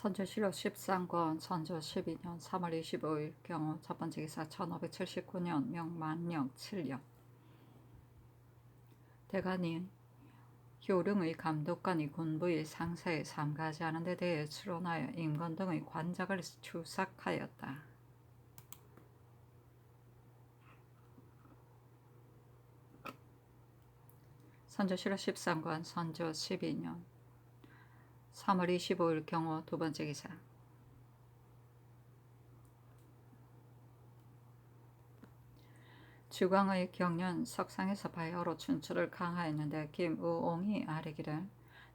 선조실록 13권 선조 12년 3월 25일 경우 첫 번째 기사 1579년 명만령 7년 대간이 효령의 감독관이 군부의 상사에 삼가하지 않은 데 대해 추론하여 임건 등의 관작을 추삭하였다. 선조실록 13권 선조 12년 3월 25일 경우 두 번째 기사 주광의 경련 석상에서 바야흐로 춘추를 강하였는데 김의옹이 아뢰기를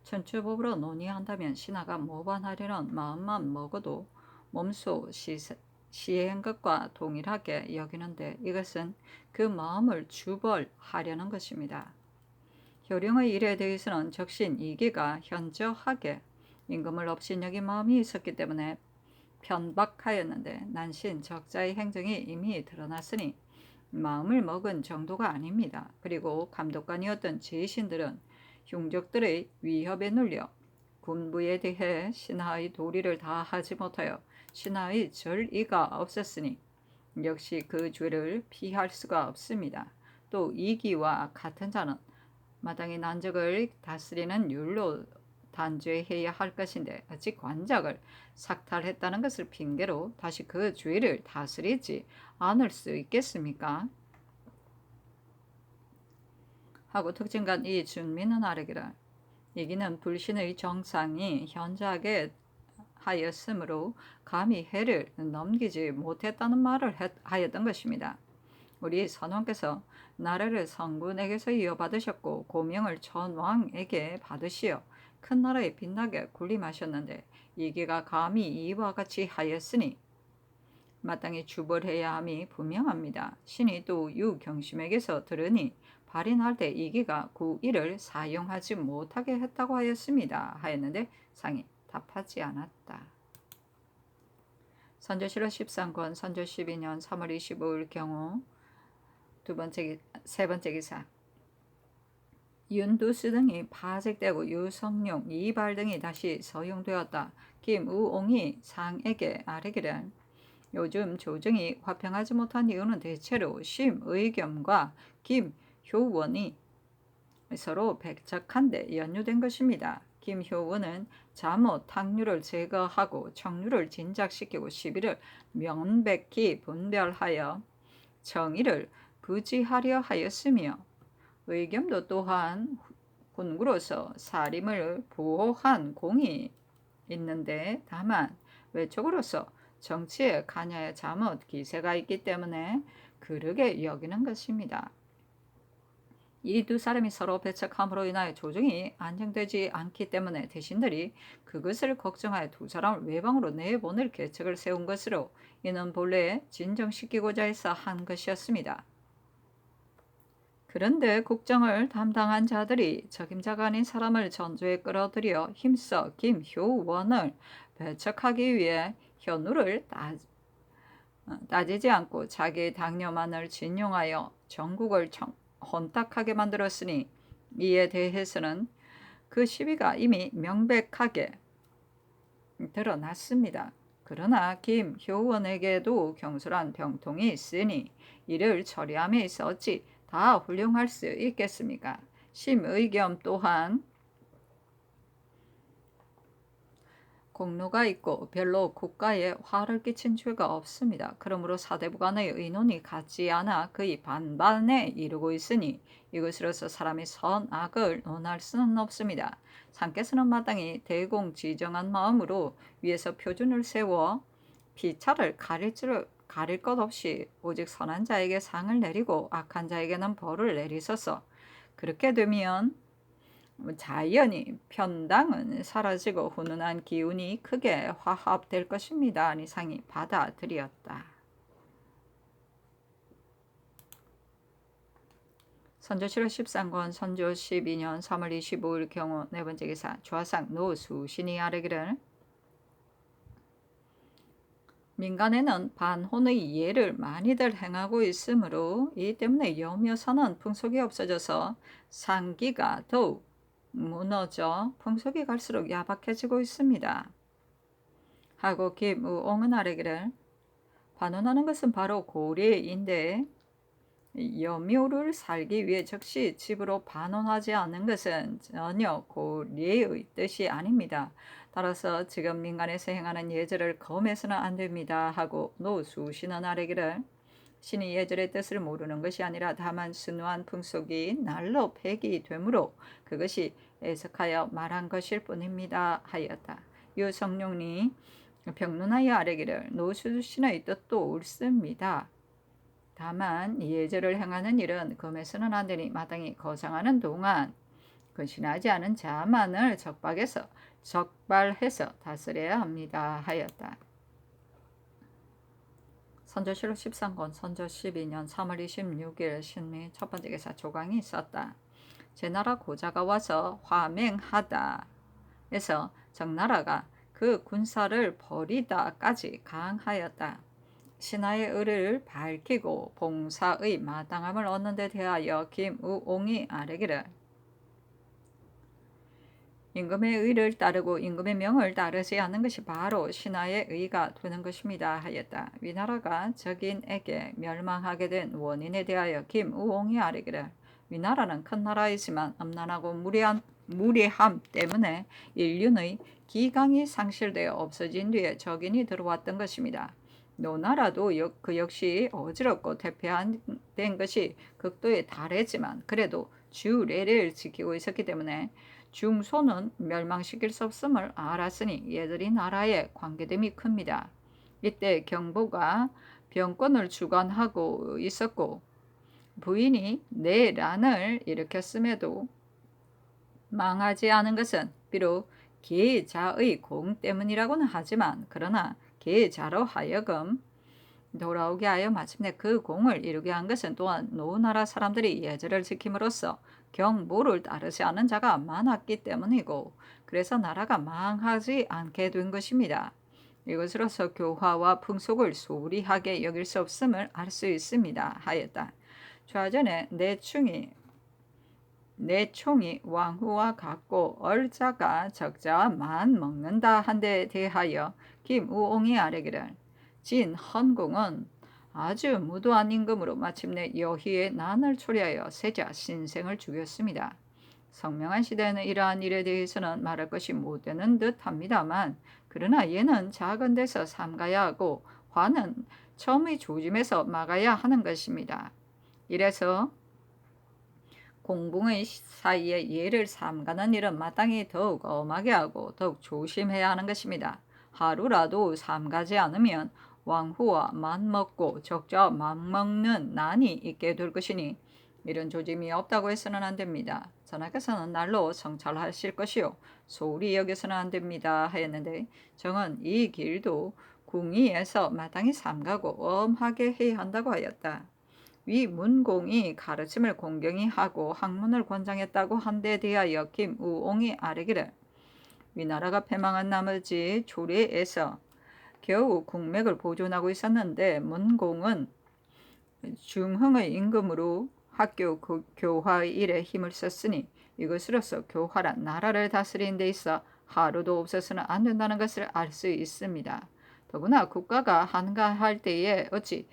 춘추법으로 논의한다면 신하가 모반하려는 마음만 먹어도 몸소 시행한 것과 동일하게 여기는데 이것은 그 마음을 주벌하려는 것입니다. 효령의 일에 대해서는 적신 이기가 현저하게 임금을 업신여긴 마음이 있었기 때문에 편박하였는데 난신 적자의 행정이 이미 드러났으니 마음을 먹은 정도가 아닙니다. 그리고 감독관이었던 제신들은 흉족들의 위협에 눌려 군부에 대해 신하의 도리를 다하지 못하여 신하의 절의가 없었으니 역시 그 죄를 피할 수가 없습니다. 또 이기와 같은 자는 마땅히 난적을 다스리는 율로 단죄해야 할 것인데 어찌 관작을 삭탈했다는 것을 핑계로 다시 그 죄를 다스리지 않을 수 있겠습니까? 하고 특징간 이 준민은 아뢰기를 이기는 불신의 정상이 현저하게 하였으므로 감히 해를 넘기지 못했다는 말을 하였던 것입니다. 우리 선왕께서 나라를 성군에게서 이어받으셨고 고명을 전왕에게 받으시어 큰 나라에 빛나게 군림하셨는데 이기가 감히 이와 같이 하였으니 마땅히 주벌해야 함이 분명합니다. 신이 또 유경심에게서 들으니 발인할 때 이기가 그 일을 사용하지 못하게 했다고 하였습니다. 하였는데 상이 답하지 않았다. 선조실록 13권 선조 12년 3월 25일 경우 세 번째 기사 윤두수 등이 파직되고 유성룡, 이발 등이 다시 서용되었다. 김의옹이 상에게 아뢰기를 요즘 조정이 화평하지 못한 이유는 대체로 심의겸과 김효원이 서로 백척한 데 연루된 것입니다. 김효원은 잠옷 탁류를 제거하고 청류를 진작시키고 시비를 명백히 분별하여 정의를 부지하려 하였으며 의겸도 또한 군구로서 사림을 보호한 공이 있는데 다만 외적으로서 정치에 관여의 잠옷 기세가 있기 때문에 그르게 여기는 것입니다. 이 두 사람이 서로 배척함으로 인하여 조정이 안정되지 않기 때문에 대신들이 그것을 걱정하여 두 사람을 외방으로 내보낼 계책을 세운 것으로 이는 본래 진정시키고자 해서 한 것이었습니다. 그런데 국정을 담당한 자들이 적임자가 아닌 사람을 전조에 끌어들여 힘써 김효원을 배척하기 위해 현우를 따지지 않고 자기의 당뇨만을 진용하여 전국을 혼탁하게 만들었으니 이에 대해서는 그 시비가 이미 명백하게 드러났습니다. 그러나 김효원에게도 경솔한 병통이 있으니 이를 처리함에 있어 어찌 다 훌륭할 수 있겠습니까? 심의겸 또한 공로가 있고 별로 국가에 화를 끼친 죄가 없습니다. 그러므로 사대부 간의 의논이 같지 않아 거의 반반에 이르고 있으니 이것으로서 사람이 선악을 논할 수는 없습니다. 상께서는 마땅히 대공지정한 마음으로 위에서 표준을 세워 피차를 가릴 것 없이 오직 선한 자에게 상을 내리고 악한 자에게는 벌을 내리소서. 그렇게 되면 자연히 편당은 사라지고 훈훈한 기운이 크게 화합될 것입니다. 이상이 받아들였다. 선조실록 13권 선조 12년 3월 25일 경우 네 번째 기사 좌상 노수신이 아뢰기를 민간에는 반혼의 예를 많이들 행하고 있으므로 이 때문에 여묘사는 풍속이 없어져서 상기가 더욱 무너져 풍속이 갈수록 야박해지고 있습니다. 하고 김우옹은 아뢰기를 반원하는 것은 바로 고래인데 여묘를 살기 위해 즉시 집으로 반원하지 않는 것은 전혀 고래의 뜻이 아닙니다. 따라서 지금 민간에서 행하는 예절을 검해서는 안 됩니다. 하고 노수신은 아뢰기를 신이 예절의 뜻을 모르는 것이 아니라 다만 순수한 풍속이 날로 폐기되므로 그것이 해석하여 말한 것일 뿐입니다. 하였다. 유성룡이 병론하여 아뢰기를 노수신의 뜻도 옳습니다. 다만 예절을 행하는 일은 금해서는 안 되니 마땅히 거상하는 동안 근신하지 않은 자만을 적발해서 다스려야 합니다. 하였다. 선조실록 13권 선조 12년 3월 26일 신미 첫 번째 기사 조강이 있었다. 제나라 고자가 와서 화맹하다 에서 적나라가 그 군사를 버리다까지 강하였다. 신하의 의를 밝히고 봉사의 마땅함을 얻는 데 대하여 김우옹이 아뢰기를 임금의 의를 따르고 임금의 명을 따르지 않는 것이 바로 신하의 의가 되는 것입니다. 하였다. 위나라가 적인에게 멸망하게 된 원인에 대하여 김우옹이 아뢰기를 위나라는 큰 나라이지만 음란하고 무례함 때문에 인륜의 기강이 상실되어 없어진 뒤에 적인이 들어왔던 것입니다. 노나라도 그 역시 어지럽고 퇴폐된 것이 극도에 달했지만 그래도 주례를 지키고 있었기 때문에 중소는 멸망시킬 수 없음을 알았으니 얘들이 나라에 관계됨이 큽니다. 이때 경보가 병권을 주관하고 있었고 부인이 내란을 일으켰음에도 망하지 않은 것은 비록 계자의 공 때문이라고는 하지만 그러나 계자로 하여금 돌아오게 하여 마침내 그 공을 이루게 한 것은 또한 노나라 사람들이 예절을 지킴으로써 경보를 따르지 않은 자가 많았기 때문이고 그래서 나라가 망하지 않게 된 것입니다. 이것으로서 교화와 풍속을 소홀히하게 여길 수 없음을 알 수 있습니다. 하였다. 좌전에 내 총이 왕후와 같고 얼자가 적자와 만 먹는다 한 데 대하여 김우옹이 아뢰기를 진 헌공은 아주 무도한 임금으로 마침내 여희의 난을 초래하여 세자 신생을 죽였습니다. 성명한 시대에는 이러한 일에 대해서는 말할 것이 못 되는 듯 합니다만 그러나 얘는 작은 데서 삼가야 하고 화는 처음의 조짐에서 막아야 하는 것입니다. 이래서 공붕의 사이에 예를 삼가는 일은 마땅히 더욱 엄하게 하고 더욱 조심해야 하는 것입니다. 하루라도 삼가지 않으면 왕후와 맘먹고 적자와 맘먹는 난이 있게 될 것이니 이런 조짐이 없다고 해서는 안 됩니다. 전하께서는 날로 성찰하실 것이요 소홀히 여겨서는 안 됩니다 하였는데 정은 이 길도 궁의에서 마땅히 삼가고 엄하게 해야 한다고 하였다. 위 문공이 가르침을 공경히 하고 학문을 권장했다고 한 데 대하여 김우옹이 아뢰기를 위나라가 패망한 나머지 조례에서 겨우 국맥을 보존하고 있었는데 문공은 중흥의 임금으로 학교 교화의 일에 힘을 썼으니 이것으로서 교화란 나라를 다스리는 데 있어 하루도 없어서는 안 된다는 것을 알 수 있습니다. 더구나 국가가 한가할 때에 어찌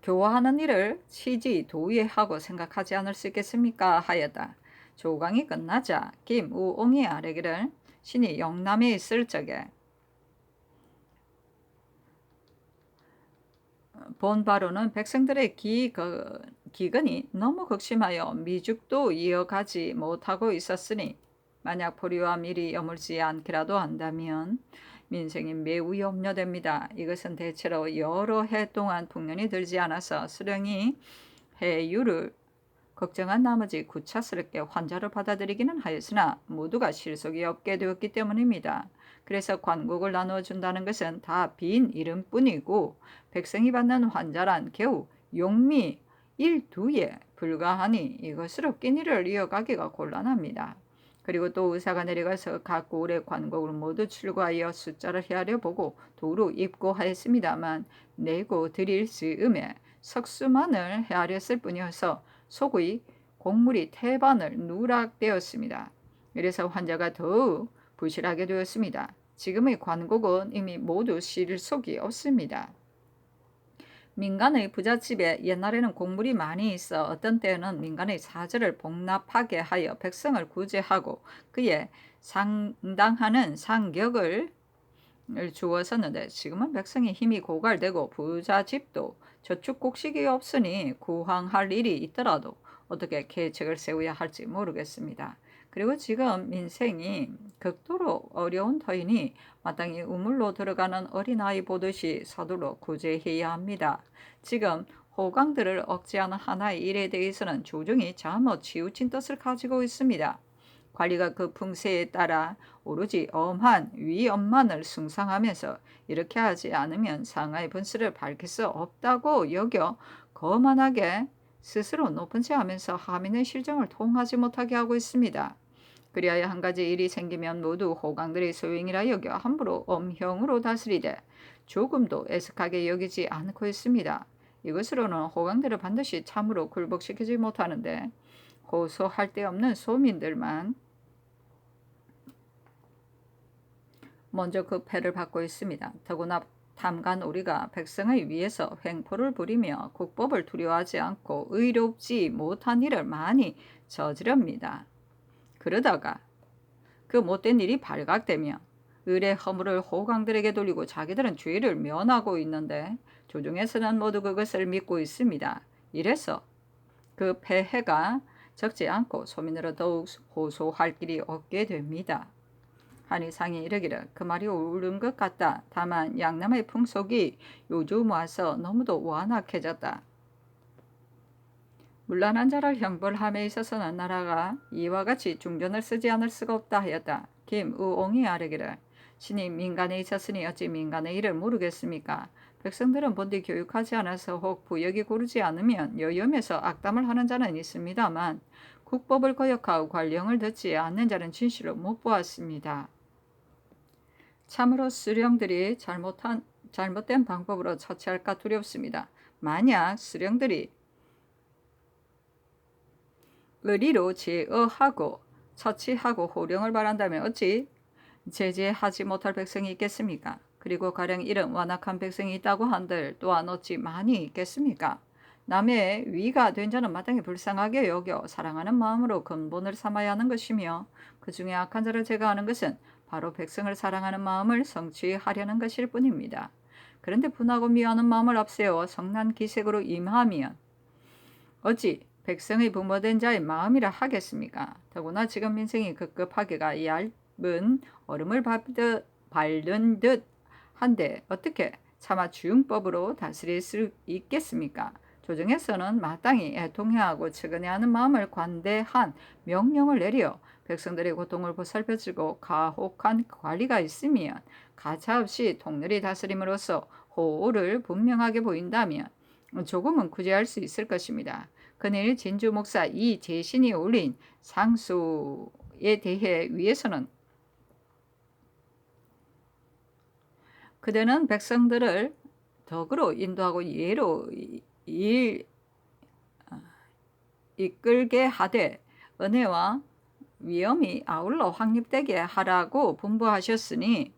교화하는 일을 치지 도의하고 생각하지 않을 수 있겠습니까? 하였다. 조강이 끝나자 김우옹이 아뢰기를 신이 영남에 있을 적에 본 바로는 백성들의 기근이 너무 극심하여 미죽도 이어가지 못하고 있었으니 만약 포리와 밀이 여물지 않기라도 한다면 민생이 매우 염려됩니다. 이것은 대체로 여러 해 동안 풍년이 들지 않아서 수령이 해유를 걱정한 나머지 구차스럽게 환자를 받아들이기는 하였으나 모두가 실속이 없게 되었기 때문입니다. 그래서 관국을 나누어준다는 것은 다 빈 이름뿐이고 백성이 받는 환자란 겨우 용미 1~2에 불과하니 이것으로 끼니를 이어가기가 곤란합니다. 그리고 또 의사가 내려가서 각 고을의 관곡을 모두 출고하여 숫자를 헤아려 보고 도로 입고하였습니다만 내고 드릴 즈음에 석수만을 헤아렸을 뿐이어서 속의 곡물이 태반을 누락되었습니다. 이래서 환자가 더욱 부실하게 되었습니다. 지금의 관국은 이미 모두 실속이 없습니다. 민간의 부잣집에 옛날에는 곡물이 많이 있어 어떤 때에는 민간의 사절을 복납하게 하여 백성을 구제하고 그에 상당하는 상격을 주었었는데 지금은 백성이 힘이 고갈되고 부잣집도 저축곡식이 없으니 구황할 일이 있더라도 어떻게 계책을 세워야 할지 모르겠습니다. 그리고 지금 민생이 극도로 어려운 터이니 마땅히 우물로 들어가는 어린아이 보듯이 서둘러 구제해야 합니다. 지금 호강들을 억제하는 하나의 일에 대해서는 조정이 잘못 치우친 뜻을 가지고 있습니다. 관리가 그 풍세에 따라 오로지 엄한 위엄만을 숭상하면서 이렇게 하지 않으면 상하의 분수를 밝힐 수 없다고 여겨 거만하게 스스로 높은 채 하면서 하민의 실정을 통하지 못하게 하고 있습니다. 그리하여 한 가지 일이 생기면 모두 호강들의 소행이라 여겨 함부로 엄형으로 다스리되 조금도 애석하게 여기지 않고 있습니다. 이것으로는 호강들을 반드시 참으로 굴복시키지 못하는데 호소할 데 없는 소민들만 먼저 그 패를 받고 있습니다. 더구나 탐관 우리가 백성의 위에서 횡포를 부리며 국법을 두려워하지 않고 의롭지 못한 일을 많이 저지릅니다. 그러다가 그 못된 일이 발각되며 의의 허물을 호강들에게 돌리고 자기들은 죄를 면하고 있는데 조정에서는 모두 그것을 믿고 있습니다. 이래서 그 폐해가 적지 않고 소민으로 더욱 호소할 길이 없게 됩니다. 한의상이 이르기를 그 말이 옳은 것 같다. 다만 양남의 풍속이 요즘 와서 너무도 완악해졌다. 문란한 자를 형벌함에 있어서는 나라가 이와 같이 중전을 쓰지 않을 수가 없다 하였다. 김의옹이 아뢰기를 신이 민간에 있었으니 어찌 민간의 일을 모르겠습니까? 백성들은 본디 교육하지 않아서 혹 부역이 고르지 않으면 여염에서 악담을 하는 자는 있습니다만 국법을 거역하고 관령을 듣지 않는 자는 진실로 못 보았습니다. 참으로 수령들이 잘못된 방법으로 처치할까 두렵습니다. 만약 수령들이 의리로 제어하고 처치하고 호령을 바란다면 어찌 제재하지 못할 백성이 있겠습니까? 그리고 가령 이런 완악한 백성이 있다고 한들 또한 어찌 많이 있겠습니까? 남의 위가 된 자는 마땅히 불쌍하게 여겨 사랑하는 마음으로 근본을 삼아야 하는 것이며 그 중에 악한 자를 제거하는 것은 바로 백성을 사랑하는 마음을 성취하려는 것일 뿐입니다. 그런데 분하고 미워하는 마음을 앞세워 성난 기색으로 임하면 어찌 백성의 부모된 자의 마음이라 하겠습니까? 더구나 지금 민생이 급급하기가 얇은 얼음을 밟는 듯 한데 어떻게 차마 주용법으로 다스릴 수 있겠습니까? 조정에서는 마땅히 애통해하고 측은해하는 마음을 관대한 명령을 내려 백성들의 고통을 보살펴주고 가혹한 관리가 있으면 가차없이 통렬히 다스림으로써 호를 분명하게 보인다면 조금은 구제할 수 있을 것입니다. 그늘 진주 목사 이 제신이 올린 상수에 대해 위에서는 그대는 백성들을 덕으로 인도하고 예로 이끌게 하되 은혜와 위엄이 아울러 확립되게 하라고 분부하셨으니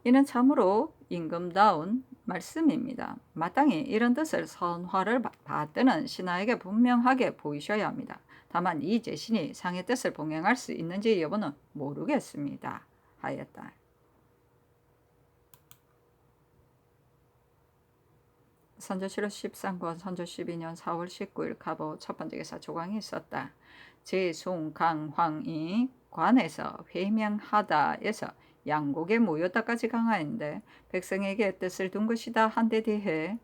이는 참으로 임금다운 말씀입니다. 마땅히 이런 뜻을 선화를 받드는 신하에게 분명하게 보이셔야 합니다. 다만 이 제신이 상의 뜻을 봉행할 수 있는지 여부는 모르겠습니다. 하였다. 선조실록 13권 선조 12년 4월 19일 갑오 첫 번째 기사 조광이 있었다. 제송강황이 관에서 회명하다에서 양곡에 모였다까지 강하였는데 백성에게 뜻을 둔 것이다 한 데 대해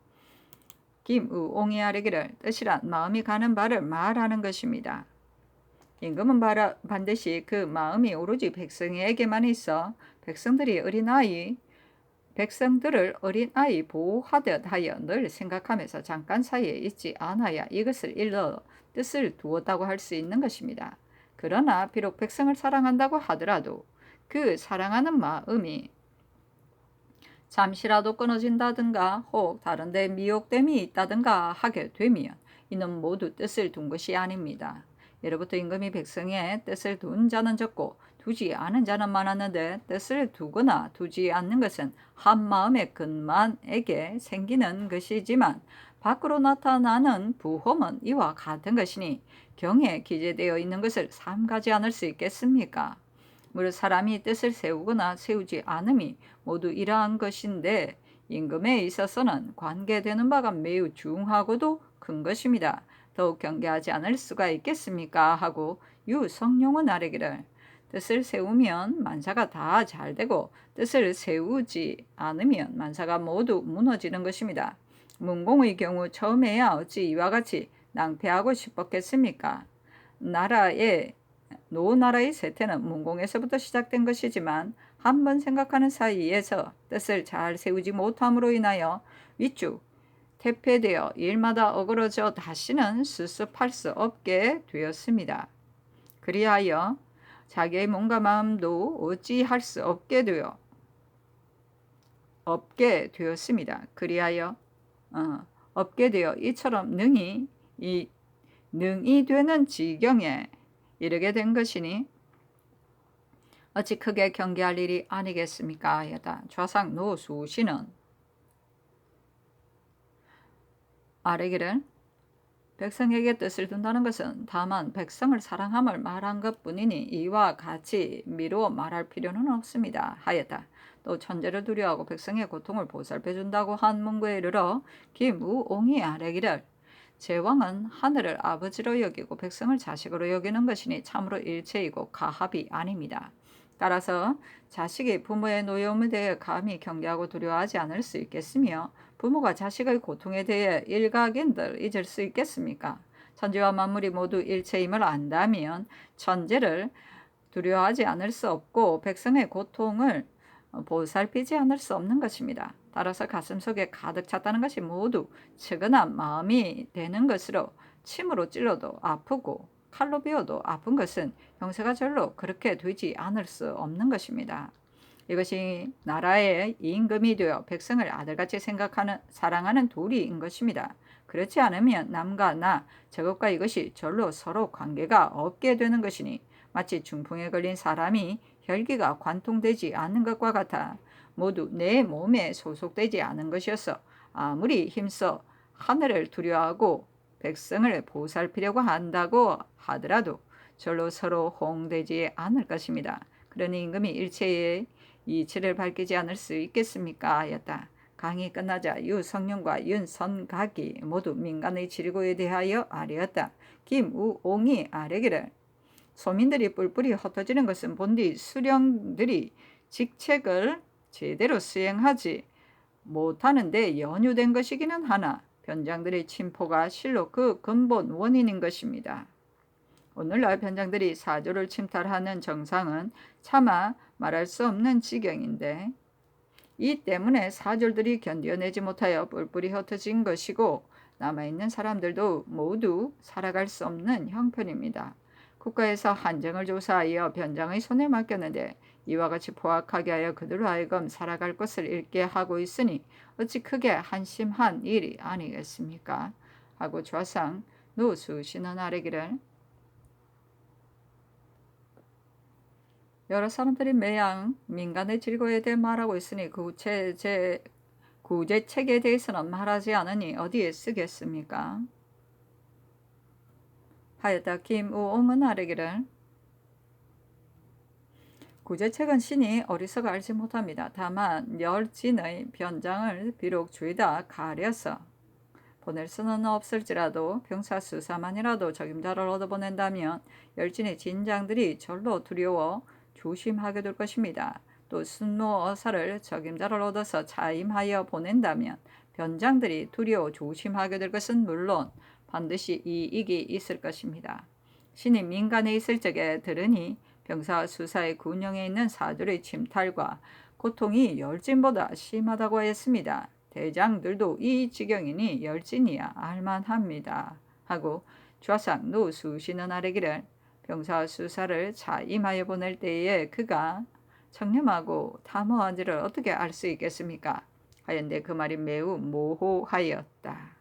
김의옹이 아뢰기를 뜻이란 마음이 가는 바를 말하는 것입니다. 임금은 반드시 그 마음이 오로지 백성에게만 있어 백성들을 어린아이 보호하듯 하여 늘 생각하면서 잠깐 사이에 있지 않아야 이것을 일러 뜻을 두었다고 할 수 있는 것입니다. 그러나 비록 백성을 사랑한다고 하더라도 그 사랑하는 마음이 잠시라도 끊어진다든가 혹 다른 데 미혹됨이 있다든가 하게 되면 이는 모두 뜻을 둔 것이 아닙니다. 예로부터 임금이 백성의 뜻을 둔 자는 적고 두지 않은 자는 많았는데 뜻을 두거나 두지 않는 것은 한 마음의 근만에게 생기는 것이지만 밖으로 나타나는 부험은 이와 같은 것이니 경에 기재되어 있는 것을 삼가지 않을 수 있겠습니까? 무릇 사람이 뜻을 세우거나 세우지 않음이 모두 이러한 것인데 임금에 있어서는 관계되는 바가 매우 중하고도 큰 것입니다. 더욱 경계하지 않을 수가 있겠습니까? 하고 유성룡은 아뢰기를 뜻을 세우면 만사가 다 잘되고 뜻을 세우지 않으면 만사가 모두 무너지는 것입니다. 문공의 경우 처음에야 어찌 이와 같이 낭패하고 싶었겠습니까? 노나라의 세태는 문공에서부터 시작된 것이지만 한번 생각하는 사이에서 뜻을 잘 세우지 못함으로 인하여 위축, 퇴폐되어 일마다 어그러져 다시는 수습할 수 없게 되었습니다. 그리하여 자기의 몸과 마음도 어찌할 수 없게 되었습니다. 그리하여 없게 되어 이처럼 능히 되는 지경에 이르게 된 것이니 어찌 크게 경계할 일이 아니겠습니까? 하였다. 좌상 노수시는 아뢰기를 백성에게 뜻을 둔다는 것은 다만 백성을 사랑함을 말한 것뿐이니 이와 같이 미루어 말할 필요는 없습니다. 하였다. 또 천재를 두려워하고 백성의 고통을 보살펴준다고 한 문구에 이르러 김우옹이 아뢰기를 제왕은 하늘을 아버지로 여기고 백성을 자식으로 여기는 것이니 참으로 일체이고 가합이 아닙니다. 따라서 자식이 부모의 노여움에 대해 감히 경계하고 두려워하지 않을 수 있겠으며 부모가 자식의 고통에 대해 일각인들 잊을 수 있겠습니까? 천지와 만물이 모두 일체임을 안다면 천재를 두려워하지 않을 수 없고 백성의 고통을 보살피지 않을 수 없는 것입니다. 따라서 가슴속에 가득 찼다는 것이 모두 측은한 마음이 되는 것으로 침으로 찔러도 아프고 칼로 베어도 아픈 것은 형세가 절로 그렇게 되지 않을 수 없는 것입니다. 이것이 나라의 임금이 되어 백성을 아들같이 사랑하는 도리인 것입니다. 그렇지 않으면 남과 나, 저것과 이것이 절로 서로 관계가 없게 되는 것이니 마치 중풍에 걸린 사람이 혈기가 관통되지 않는 것과 같아 모두 내 몸에 소속되지 않은 것이어서 아무리 힘써 하늘을 두려워하고 백성을 보살피려고 한다고 하더라도 절로 서로 호응되지 않을 것입니다. 그러니 임금이 일체의 이치를 밝히지 않을 수 있겠습니까? 하였다. 강의 끝나자 유성룡과 윤선각이 모두 민간의 지리고에 대하여 아뢰었다. 김우옹이 아뢰기를 소민들이 뿔뿔이 흩어지는 것은 본디 수령들이 직책을 제대로 수행하지 못하는 데 연유된 것이기는 하나 변장들의 침포가 실로 그 근본 원인인 것입니다. 오늘날 변장들이 사조를 침탈하는 정상은 차마 말할 수 없는 지경인데 이 때문에 사졸들이 견뎌내지 못하여 뿔뿔이 흩어진 것이고 남아있는 사람들도 모두 살아갈 수 없는 형편입니다. 국가에서 한정을 조사하여 변장의 손에 맡겼는데 이와 같이 포악하게 하여 그들로 하여금 살아갈 것을 잃게 하고 있으니 어찌 크게 한심한 일이 아니겠습니까? 하고 좌상 노수신은 아뢰기를 여러 사람들이 매양 민간의 질고에 대해 말하고 있으니 구제책에 대해서는 말하지 않으니 어디에 쓰겠습니까? 하였다. 김우옹은 아뢰기를 구제책은 신이 어리석어 알지 못합니다. 다만 열진의 변장을 비록 죄다 가려서 보낼 수는 없을지라도 병사수사만이라도 적임자를 얻어보낸다면 열진의 진장들이 절로 두려워 조심하게 될 것입니다. 또 순노어사를 적임자를 얻어서 차임하여 보낸다면 변장들이 두려워 조심하게 될 것은 물론 반드시 이익이 있을 것입니다. 신이 민간에 있을 적에 들으니 병사 수사의 군영에 있는 사들의 침탈과 고통이 열진보다 심하다고 했습니다. 대장들도 이 지경이니 열진이야 알만합니다. 하고 좌상 노수신은 아뢰기를 병사 수사를 차임하여 보낼 때에 그가 청렴하고 탐호한지를 어떻게 알 수 있겠습니까? 하였는데 그 말이 매우 모호하였다.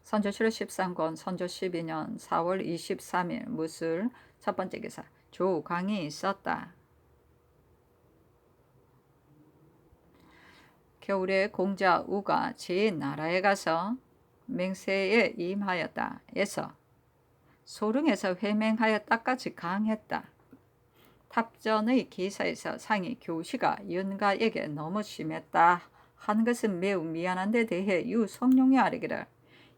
선조실록 13권 선조 12년 4월 23일 무술 첫 번째 기사. 조광이 있었다. 겨울에 공자 우가 제 나라에 가서 맹세에 임하였다. 에서 소릉에서 회맹하였다까지 강했다. 탑전의 기사에서 상이 교시가 윤가에게 너무 심했다 하는 것은 매우 미안한 데 대해 유성룡이 아뢰기를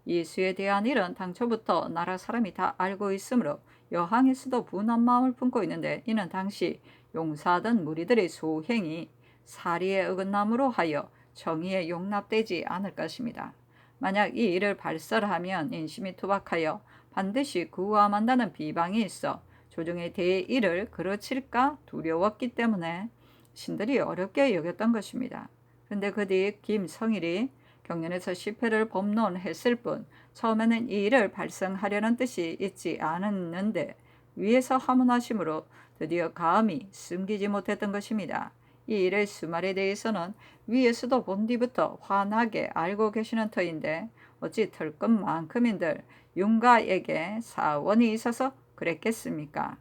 이수에 대한 일은 당초부터 나라 사람이 다 알고 있으므로 여항에서도 분한 마음을 품고 있는데 이는 당시 용사하던 무리들의 소행이 사리에 어긋남으로 하여 정의에 용납되지 않을 것입니다. 만약 이 일을 발설하면 인심이 투박하여 반드시 구함한다는 비방이 있어 조정에 대해 이를 그르칠까 두려웠기 때문에 신들이 어렵게 여겼던 것입니다. 그런데 그 뒤 김성일이 경연에서 실패를 범론했을 뿐 처음에는 이 일을 발생하려는 뜻이 있지 않았는데 위에서 하문하심으로 드디어 감히 숨기지 못했던 것입니다. 이 일의 수말에 대해서는 위에서도 본 뒤부터 환하게 알고 계시는 터인데 어찌 털끝만큼인들 윤가에게 사원이 있어서 그랬겠습니까?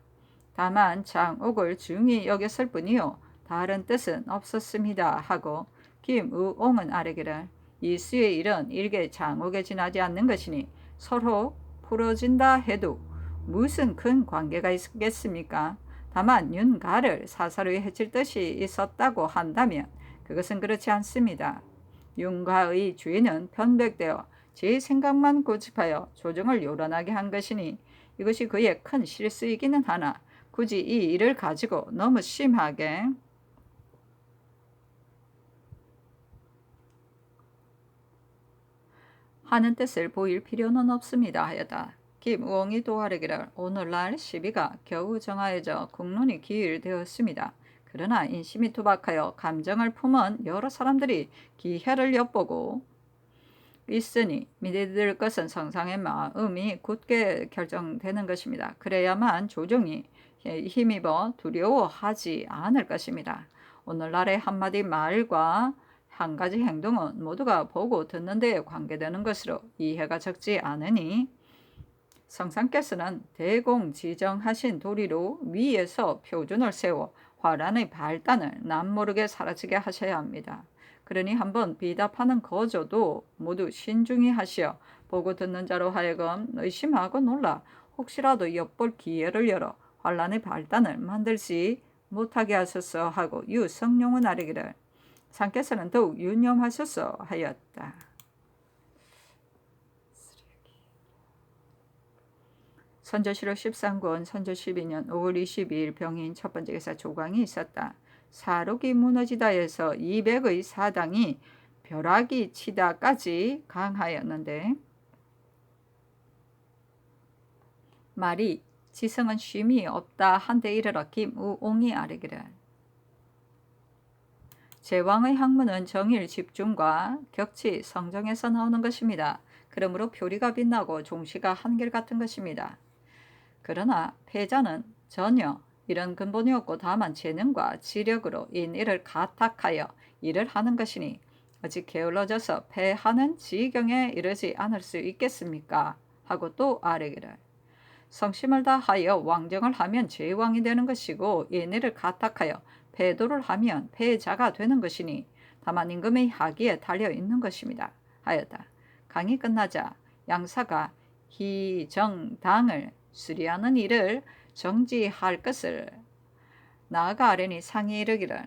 다만 장옥을 중히 여겼을 뿐이요 다른 뜻은 없었습니다 하고 김의옹은 아뢰기를 이수의 일은 일개 장옥에 지나지 않는 것이니 서로 풀어진다 해도 무슨 큰 관계가 있겠습니까? 다만 윤가를 사사로이 해칠 뜻이 있었다고 한다면 그것은 그렇지 않습니다. 윤가의 주인은 편백되어 제 생각만 고집하여 조정을 요란하게 한 것이니 이것이 그의 큰 실수이기는 하나 굳이 이 일을 가지고 너무 심하게 하는 뜻을 보일 필요는 없습니다 하였다. 김우엉이 또 아뢰기를 오늘날 시비가 겨우 정하여져 국론이 기일되었습니다. 그러나 인심이 투박하여 감정을 품은 여러 사람들이 기회를 엿보고 있으니 믿을 것은 성상의 마음이 굳게 결정되는 것입니다. 그래야만 조정이 힘입어 두려워하지 않을 것입니다. 오늘날의 한마디 말과 한 가지 행동은 모두가 보고 듣는 데에 관계되는 것으로 이해가 적지 않으니 성상께서는 대공지정하신 도리로 위에서 표준을 세워 화란의 발단을 남모르게 사라지게 하셔야 합니다. 그러니 한번 비답하는 거저도 모두 신중히 하시어 보고 듣는 자로 하여금 의심하고 놀라 혹시라도 엿볼 기회를 열어 환란의 발단을 만들지 못하게 하소서 하고 유성룡은 아뢰기를 상께서는 더욱 유념하소서 하였다. 선조실록 13권 선조 12년 5월 22일 병인 첫 번째 기사 조광이 있었다. 사록이 무너지다 해서 200의 사당이 벼락이 치다까지 강하였는데 말이 지성은 쉼이 없다 한데 이르러 김우옹이 아뢰기를 제왕의 학문은 정일 집중과 격치 성정에서 나오는 것입니다. 그러므로 표리가 빛나고 종시가 한결같은 것입니다. 그러나 패자는 전혀 이런 근본이 없고 다만 재능과 지력으로 인일을 가탁하여 일을 하는 것이니 어찌 게을러져서 패하는 지경에 이르지 않을 수 있겠습니까? 하고 또 아뢰기를 성심을 다하여 왕정을 하면 제왕이 되는 것이고 인일을 가탁하여 패도를 하면 패자가 되는 것이니 다만 임금의 하기에 달려 있는 것입니다. 하였다. 강이 끝나자 양사가 희정당을 수리하는 일을 정지할 것을 나아가 아뢰니 상이 이르기를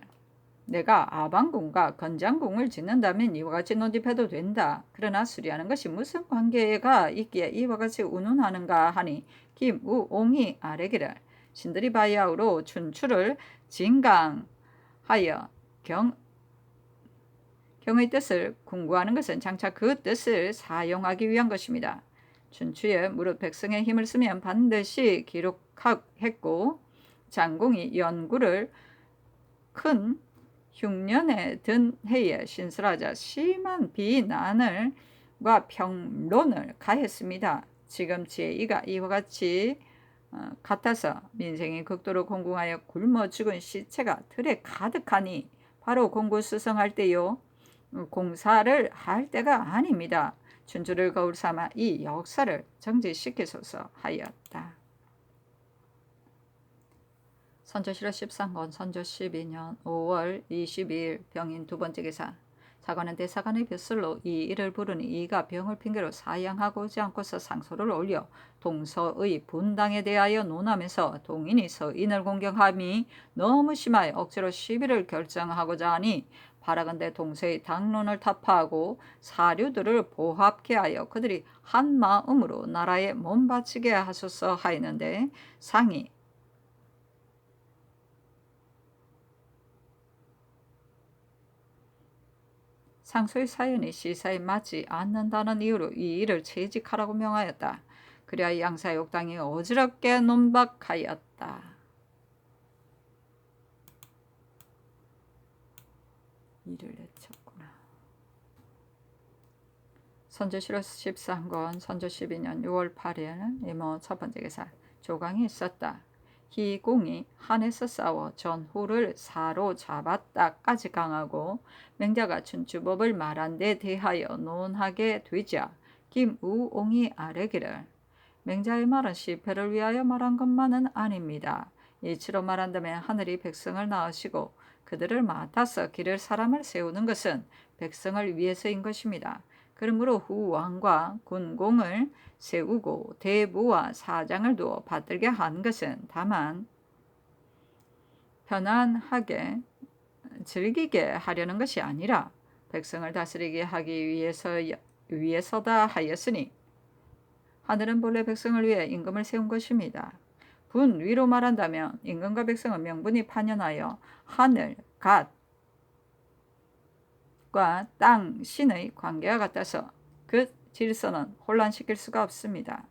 내가 아방궁과 건장궁을 짓는다면 이와 같이 논집해도 된다. 그러나 수리하는 것이 무슨 관계가 있기에 이와 같이 운운하는가 하니 김우옹이 아뢰기를 신들이 바야흐로 춘추를 진강하여 경의 뜻을 궁구하는 것은 장차 그 뜻을 사용하기 위한 것입니다. 춘추에 무릇 백성의 힘을 쓰면 반드시 기록했고 장공이 연구를 큰 흉년에 든 해에 신설하자 심한 비난과 평론을 가했습니다. 지금 제2가 이와 같이 같아서 민생이 극도로 공공하여 굶어 죽은 시체가 들에 가득하니 바로 공구수성할 때요 공사를 할 때가 아닙니다. 춘추를 거울 삼아 이 역사를 정지시키소서 하였다. 선조실록 13권 선조 12년 5월 22일 병인 두 번째 기사. 사관은 대사관의 벼슬로 이 일을 부르니 이가 병을 핑계로 사양하고지 않고서 상소를 올려 동서의 분당에 대하여 논하면서 동인이 서인을 공격함이 너무 심하여 억지로 시비를 결정하고자 하니 바라건대 동서의 당론을 타파하고 사류들을 보합케 하여 그들이 한 마음으로 나라에 몸바치게 하소서 하였는데 상이 상소의 사연이 시사에 맞지 않는다는 이유로 이 일을 채직하라고 명하였다. 그리하여 양사욕당이 어지럽게 논박하였다. 일을 내쳤구나. 선조실록 13권 선조 12년 6월 8일 이모 첫 번째 기사. 조강이 있었다. 희공이 한에서 싸워 전후를 사로잡았다까지 강하고 맹자가 춘추법을 말한 데 대하여 논하게 되자 김우옹이 아뢰기를 맹자의 말은 시패를 위하여 말한 것만은 아닙니다. 이치로 말한다면 하늘이 백성을 낳으시고 그들을 맡아서 기를 사람을 세우는 것은 백성을 위해서인 것입니다. 그러므로 후 왕과 군공을 세우고 대부와 사장을 두어 받들게 한 것은 다만 편안하게 즐기게 하려는 것이 아니라 백성을 다스리게 하기 위해서다 하였으니 하늘은 본래 백성을 위해 임금을 세운 것입니다. 분 위로 말한다면 임금과 백성은 명분이 판연하여 하늘, 갓과 땅, 신의 관계와 같아서 그 질서는 혼란시킬 수가 없습니다.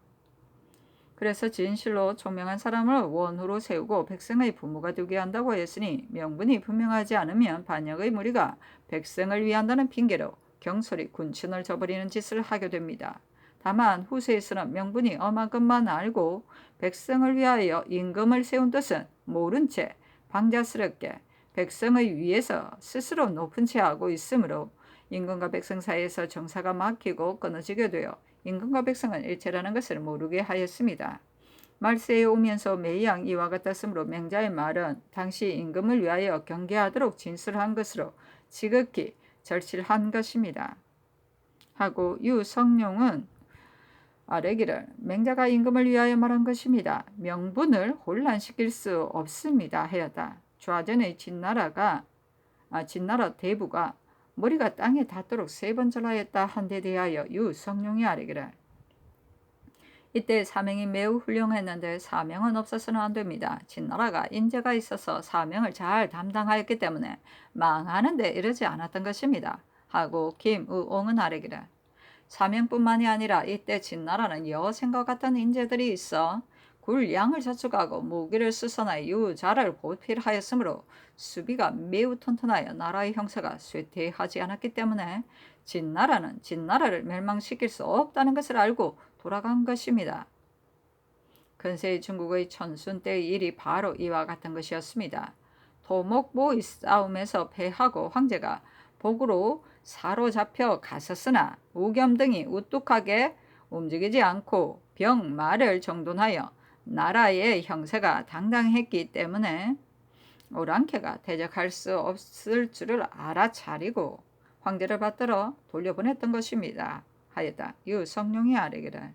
그래서 진실로 총명한 사람을 원후로 세우고 백성의 부모가 되게 한다고 했으니 명분이 분명하지 않으면 반역의 무리가 백성을 위한다는 핑계로 경솔히 군친을 저버리는 짓을 하게 됩니다. 다만 후세에서는 명분이 엄한 것만 알고 백성을 위하여 임금을 세운 뜻은 모른 채 방자스럽게 백성의 위에서 스스로 높은 채 하고 있으므로 임금과 백성 사이에서 정사가 막히고 끊어지게 되어 임금과 백성은 일체라는 것을 모르게 하였습니다. 말세에 오면서 매양 이와 같았으므로 맹자의 말은 당시 임금을 위하여 경계하도록 진술한 것으로 지극히 절실한 것입니다. 하고 유성룡은 아뢰기를 맹자가 임금을 위하여 말한 것입니다. 명분을 혼란시킬 수 없습니다. 하였다. 좌전의 진나라 대부가 머리가 땅에 닿도록 3번 절하였다 한 데 대하여 유성룡이 아뢰기를 이때 사명이 매우 훌륭했는데 사명은 없어서는 안 됩니다. 진나라가 인재가 있어서 사명을 잘 담당하였기 때문에 망하는데 이르지 않았던 것입니다. 하고 김우옹은 아뢰기를 사명뿐만이 아니라 이때 진나라는 여생과 같은 인재들이 있어 굴양을 저축하고 무기를 수선하여 유자를 보필하였으므로 수비가 매우 튼튼하여 나라의 형세가 쇠퇴하지 않았기 때문에 진나라는 진나라를 멸망시킬 수 없다는 것을 알고 돌아간 것입니다. 근세의 중국의 천순 때의 일이 바로 이와 같은 것이었습니다. 토목보의 싸움에서 패하고 황제가 복으로 사로잡혀 갔었으나 우겸 등이 우뚝하게 움직이지 않고 병마를 정돈하여 나라의 형세가 당당했기 때문에 오랑캐가 대적할 수 없을 줄을 알아차리고 황제를 받들어 돌려보냈던 것입니다. 하였다. 유성룡이 아뢰기를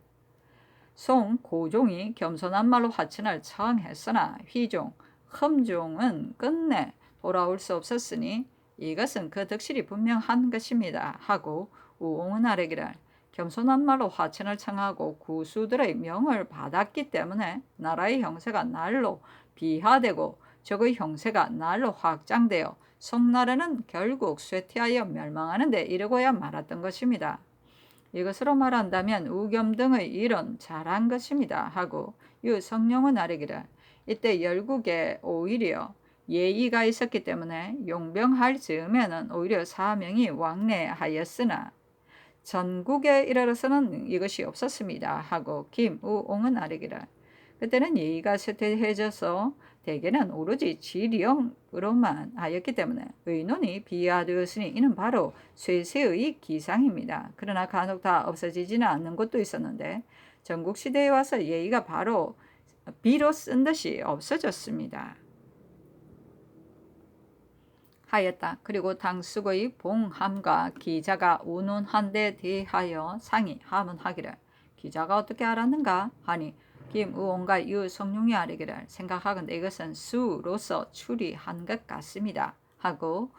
송 고종이 겸손한 말로 화친을 청했으나 휘종, 흠종은 끝내 돌아올 수 없었으니 이것은 그 득실이 분명한 것입니다. 하고 우옹은 아뢰기를 겸손한 말로 화친을 청하고 구수들의 명을 받았기 때문에 나라의 형세가 날로 비하되고 적의 형세가 날로 확장되어 송나라는 결국 쇠퇴하여 멸망하는 데 이르고야 말았던 것입니다. 이것으로 말한다면 우겸 등의 일은 잘한 것입니다. 하고 유성룡은 아뢰기를 이때 열국에 오히려 예의가 있었기 때문에 용병할 즈음에는 오히려 사명이 왕래하였으나 전국에 이르러서는 이것이 없었습니다. 하고 김우옹은 아뢰기를 그때는 예의가 쇠퇴해져서 대개는 오로지 지령으로만 하였기 때문에 의논이 비하되었으니 이는 바로 쇠세의 기상입니다. 그러나 간혹 다 없어지지는 않는 곳도 있었는데 전국시대에 와서 예의가 바로 비로 쓴 듯이 없어졌습니다. 하였다. 그리고 당숙의 봉함과 기자가 운운한 데 대하여 상이 하문하기를 기자가 어떻게 알았는가 하니 김의원과 유성룡이 아뢰기를 생각하건대 이것은 수로서 추리한 것 같습니다 하고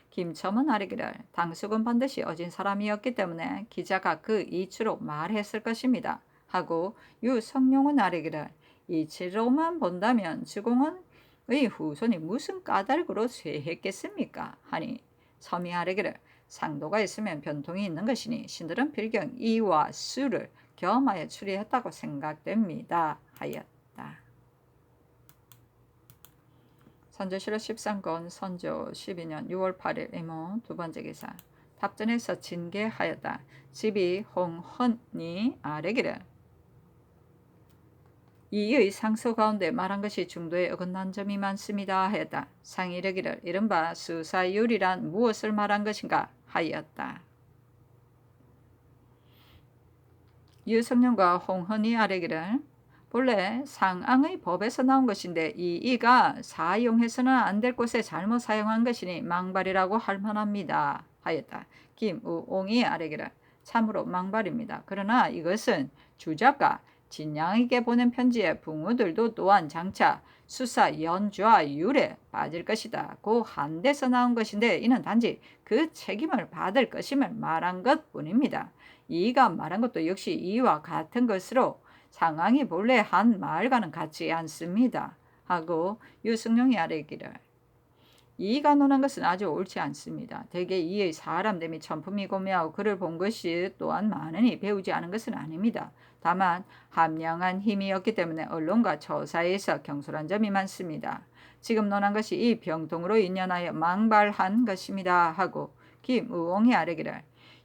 김첨은 아뢰기를 당숙은 반드시 어진 사람이었기 때문에 기자가 그 이치로 말했을 것입니다 하고 유성룡은 아뢰기를 이치로만 본다면 주공은 의 후손이 무슨 까닭으로 쇠했겠습니까? 하니 섬이 아뢰기를 상도가 있으면 변통이 있는 것이니 신들은 필경 이와 수를 겸하여 추리했다고 생각됩니다. 하였다. 선조실록 13권 선조 12년 6월 8일 이모 두번째 기사 답전에서 진계하였다. 집이 홍헌이 아뢰기를 이의 상소 가운데 말한 것이 중도에 어긋난 점이 많습니다 하였다. 상이 이르기를 이른바 수사율이란 무엇을 말한 것인가 하였다. 유성룡과 홍헌이 아뢰기를 본래 상앙의 법에서 나온 것인데 이가 사용해서는 안 될 곳에 잘못 사용한 것이니 망발이라고 할 만합니다 하였다. 김우옹이 아뢰기를 참으로 망발입니다. 그러나 이것은 주작가 진양에게 보낸 편지의 붕우들도 또한 장차 수사 연좌 율에 빠질 것이다 고 한 데서 나온 것인데 이는 단지 그 책임을 받을 것임을 말한 것뿐입니다. 이가 말한 것도 역시 이와 같은 것으로 상황이 본래 한 말과는 같지 않습니다 하고 유승룡이 아뢰기를 이가 논한 것은 아주 옳지 않습니다. 대개 이의 사람됨이 천품이 고매하고 그를 본 것이 또한 많으니 배우지 않은 것은 아닙니다. 다만 함량한 힘이었기 때문에 언론과 처사에서 경솔한 점이 많습니다. 지금 논한 것이 이 병통으로 인연하여 망발한 것입니다 하고 김의옹이 아뢰기를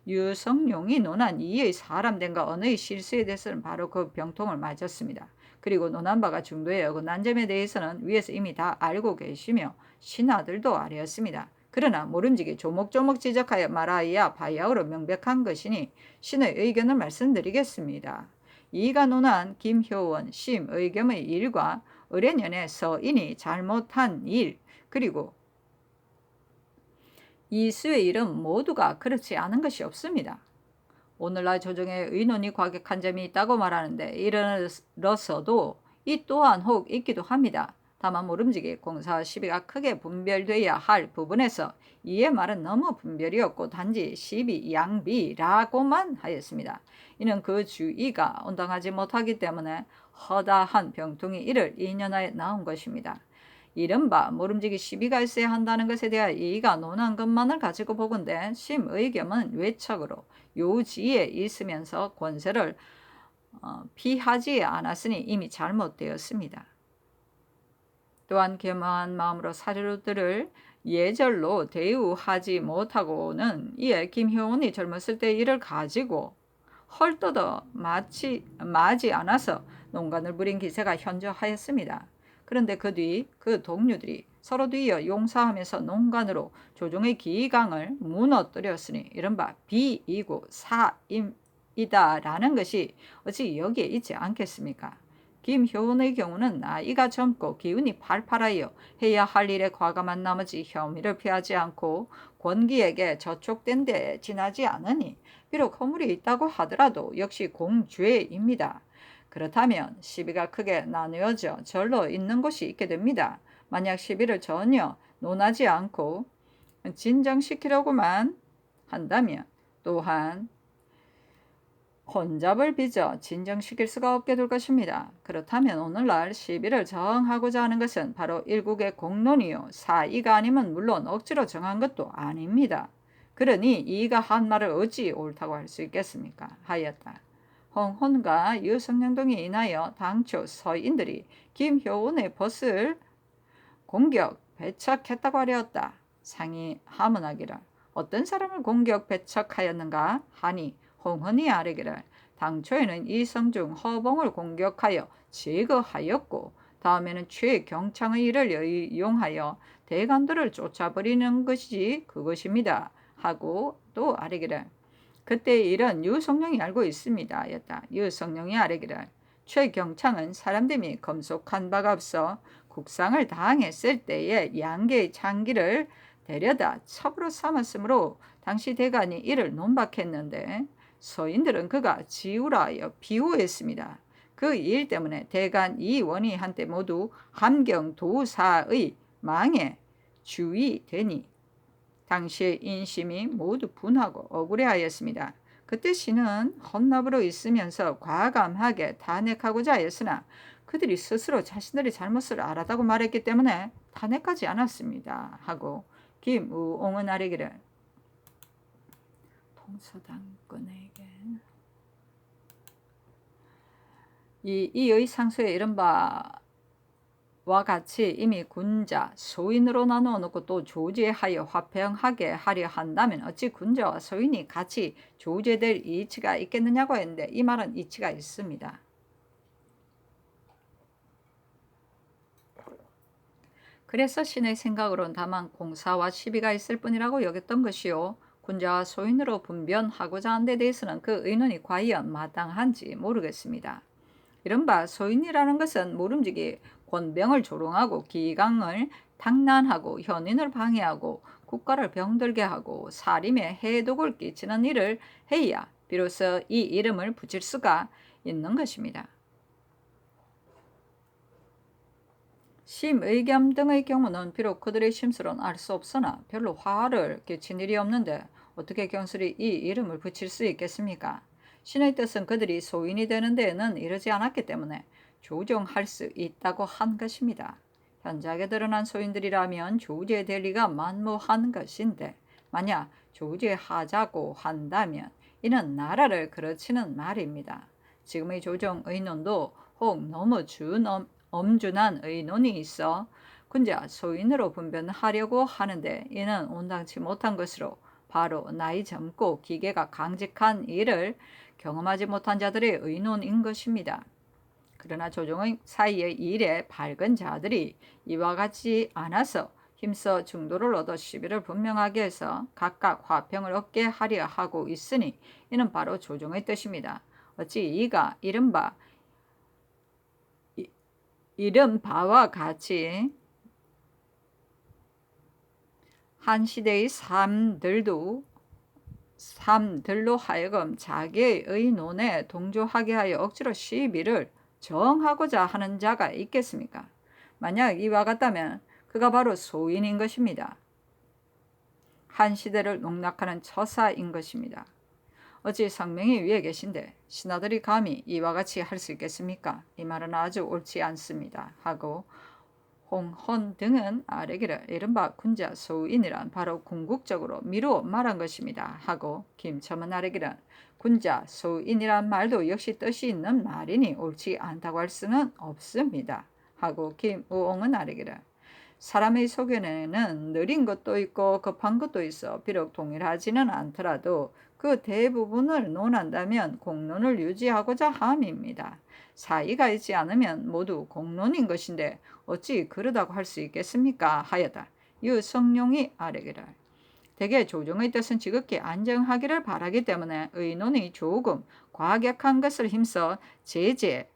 유성룡이 논한 이의 사람됨과 언어의 실수에 대해서는 바로 그 병통을 맞았습니다. 그리고 논한 바가 중도에 어긋난 점에 대해서는 위에서 이미 다 알고 계시며 신하들도 아뢰었습니다. 그러나 모름지기 조목조목 지적하여 말하여야 바야흐로 명백한 것이니 신의 의견을 말씀드리겠습니다. 이가 논한 김효원 심의겸의 일과 의뢰년의 서인이 잘못한 일 그리고 이수의 일은 모두가 그렇지 않은 것이 없습니다. 오늘날 조정에 의논이 과격한 점이 있다고 말하는데 이르러서도 이 또한 혹 있기도 합니다. 다만 모름지기 공사와 시비가 크게 분별되어야 할 부분에서 이의 말은 너무 분별이었고 단지 시비 양비라고만 하였습니다. 이는 그 주의가 온당하지 못하기 때문에 허다한 병통이 이를 인연하여 나온 것입니다. 이른바 모름지기 시비가 있어야 한다는 것에 대하여 이가 논한 것만을 가지고 보건대 심의겸은 외척으로 요지에 있으면서 권세를 피하지 않았으니 이미 잘못되었습니다. 또한 겸허한 마음으로 사료들을 예절로 대우하지 못하고는 이에 김효원이 젊었을 때 이를 가지고 헐떠더 마지 않아서 농간을 부린 기세가 현저하였습니다. 그런데 그 뒤 그 동료들이 서로 뒤이어 용사하면서 농간으로 조정의 기강을 무너뜨렸으니 이른바 비이고 사임이다라는 것이 어찌 여기에 있지 않겠습니까? 김효은의 경우는 나이가 젊고 기운이 팔팔하여 해야 할 일에 과감한 나머지 혐의를 피하지 않고 권기에게 저촉된 데 지나지 않으니 비록 허물이 있다고 하더라도 역시 공죄입니다. 그렇다면 시비가 크게 나누어져 절로 있는 곳이 있게 됩니다. 만약 시비를 전혀 논하지 않고 진정시키려고만 한다면 또한 혼잡을 빚어 진정시킬 수가 없게 될 것입니다. 그렇다면 오늘날 시비를 정하고자 하는 것은 바로 일국의 공론이요 사이가 아니면 물론 억지로 정한 것도 아닙니다. 그러니 이가 한 말을 어찌 옳다고 할 수 있겠습니까? 하였다. 홍헌과 유성룡 등이 인하여 당초 서인들이 김효운의 벗을 공격 배척했다고 하였다. 상이 하문하기를 어떤 사람을 공격 배척하였는가 하니 홍헌이 아뢰기를 당초에는 이성중 허봉을 공격하여 제거하였고 다음에는 최경창의 일을 이용하여 대간들을 쫓아버리는 것이지 그것입니다. 하고 또 아뢰기를 그때의 일은 유성룡이 알고 있습니다. 였다. 유성룡이 아뢰기를 최경창은 사람들이 검속한 바가 없어 국상을 당했을 때에 양계의 창기를 데려다 첩으로 삼았으므로 당시 대간이 이를 논박했는데 서인들은 그가 지우라 하여 비호했습니다. 그 일 때문에 대간 이원이 한때 모두 함경도사의 망에 주의되니 당시의 인심이 모두 분하고 억울해하였습니다. 그때 신은 헌납으로 있으면서 과감하게 탄핵하고자 하였으나 그들이 스스로 자신들의 잘못을 알았다고 말했기 때문에 탄핵하지 않았습니다. 하고 김우옹은 아뢰기를 동서당권에게 이의 상소에 이른바 와 같이 이미 군자, 소인으로 나누어 놓고 또 조제하여 화평하게 하려 한다면 어찌 군자와 소인이 같이 조제될 이치가 있겠느냐고 했는데 이 말은 이치가 있습니다. 그래서 신의 생각으로는 다만 공사와 시비가 있을 뿐이라고 여겼던 것이요. 군자와 소인으로 분변하고자 한 데 대해서는 그 의논이 과연 마땅한지 모르겠습니다. 이른바 소인이라는 것은 모름지기 권병을 조롱하고 기강을 당난하고 현인을 방해하고 국가를 병들게 하고 사림에 해독을 끼치는 일을 해야 비로소 이 이름을 붙일 수가 있는 것입니다. 심의겸 등의 경우는 비록 그들의 심술은 알 수 없으나 별로 화를 끼친 일이 없는데 어떻게 경술이 이 이름을 붙일 수 있겠습니까? 신의 뜻은 그들이 소인이 되는 데에는 이르지 않았기 때문에 조정할 수 있다고 한 것입니다. 현저하게 드러난 소인들이라면 조제될 리가 만무한 것인데 만약 조제하자고 한다면 이는 나라를 그르치는 말입니다. 지금의 조정 의논도 혹 너무 엄준한 의논이 있어 군자 소인으로 분변하려고 하는데 이는 온당치 못한 것으로 바로 나이 젊고 기계가 강직한 일을 경험하지 못한 자들의 의논인 것입니다. 그러나 조정의 사이의 일에 밝은 자들이 이와 같이 않아서 힘써 중도를 얻어 시비를 분명하게 해서 각각 화평을 얻게 하려 하고 있으니 이는 바로 조정의 뜻입니다. 어찌 이가 이른 바와 같이 한 시대의 삶들로 하여금 자기의 의논에 동조하게 하여 억지로 시비를 정하고자 하는 자가 있겠습니까? 만약 이와 같다면 그가 바로 소인인 것입니다. 한 시대를 농락하는 처사인 것입니다. 어찌 성명이 위에 계신데 신하들이 감히 이와 같이 할 수 있겠습니까? 이 말은 아주 옳지 않습니다. 하고 홍헌 등은 아래기를 이른바 군자 소인이란 바로 궁극적으로 미루어 말한 것입니다. 하고 김첨은 아래기는 군자 소인이란 말도 역시 뜻이 있는 말이니 옳지 않다고 할 수는 없습니다. 하고 김우옹은 아래기를 사람의 소견에는 느린 것도 있고 급한 것도 있어 비록 동일하지는 않더라도 그 대부분을 논한다면 공론을 유지하고자 함입니다. 사이가 있지 않으면 모두 공론인 것인데 어찌 그러다고 할 수 있겠습니까? 하여다. 유성룡이 아뢰기를 대개 조정의 뜻은 지극히 안정하기를 바라기 때문에 의논이 조금 과격한 것을 힘써 제재하려고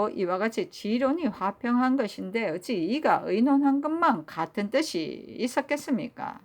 이와 같이 지론이 화평한 것인데 어찌 이가 의논한 것만 같은 뜻이 있었겠습니까?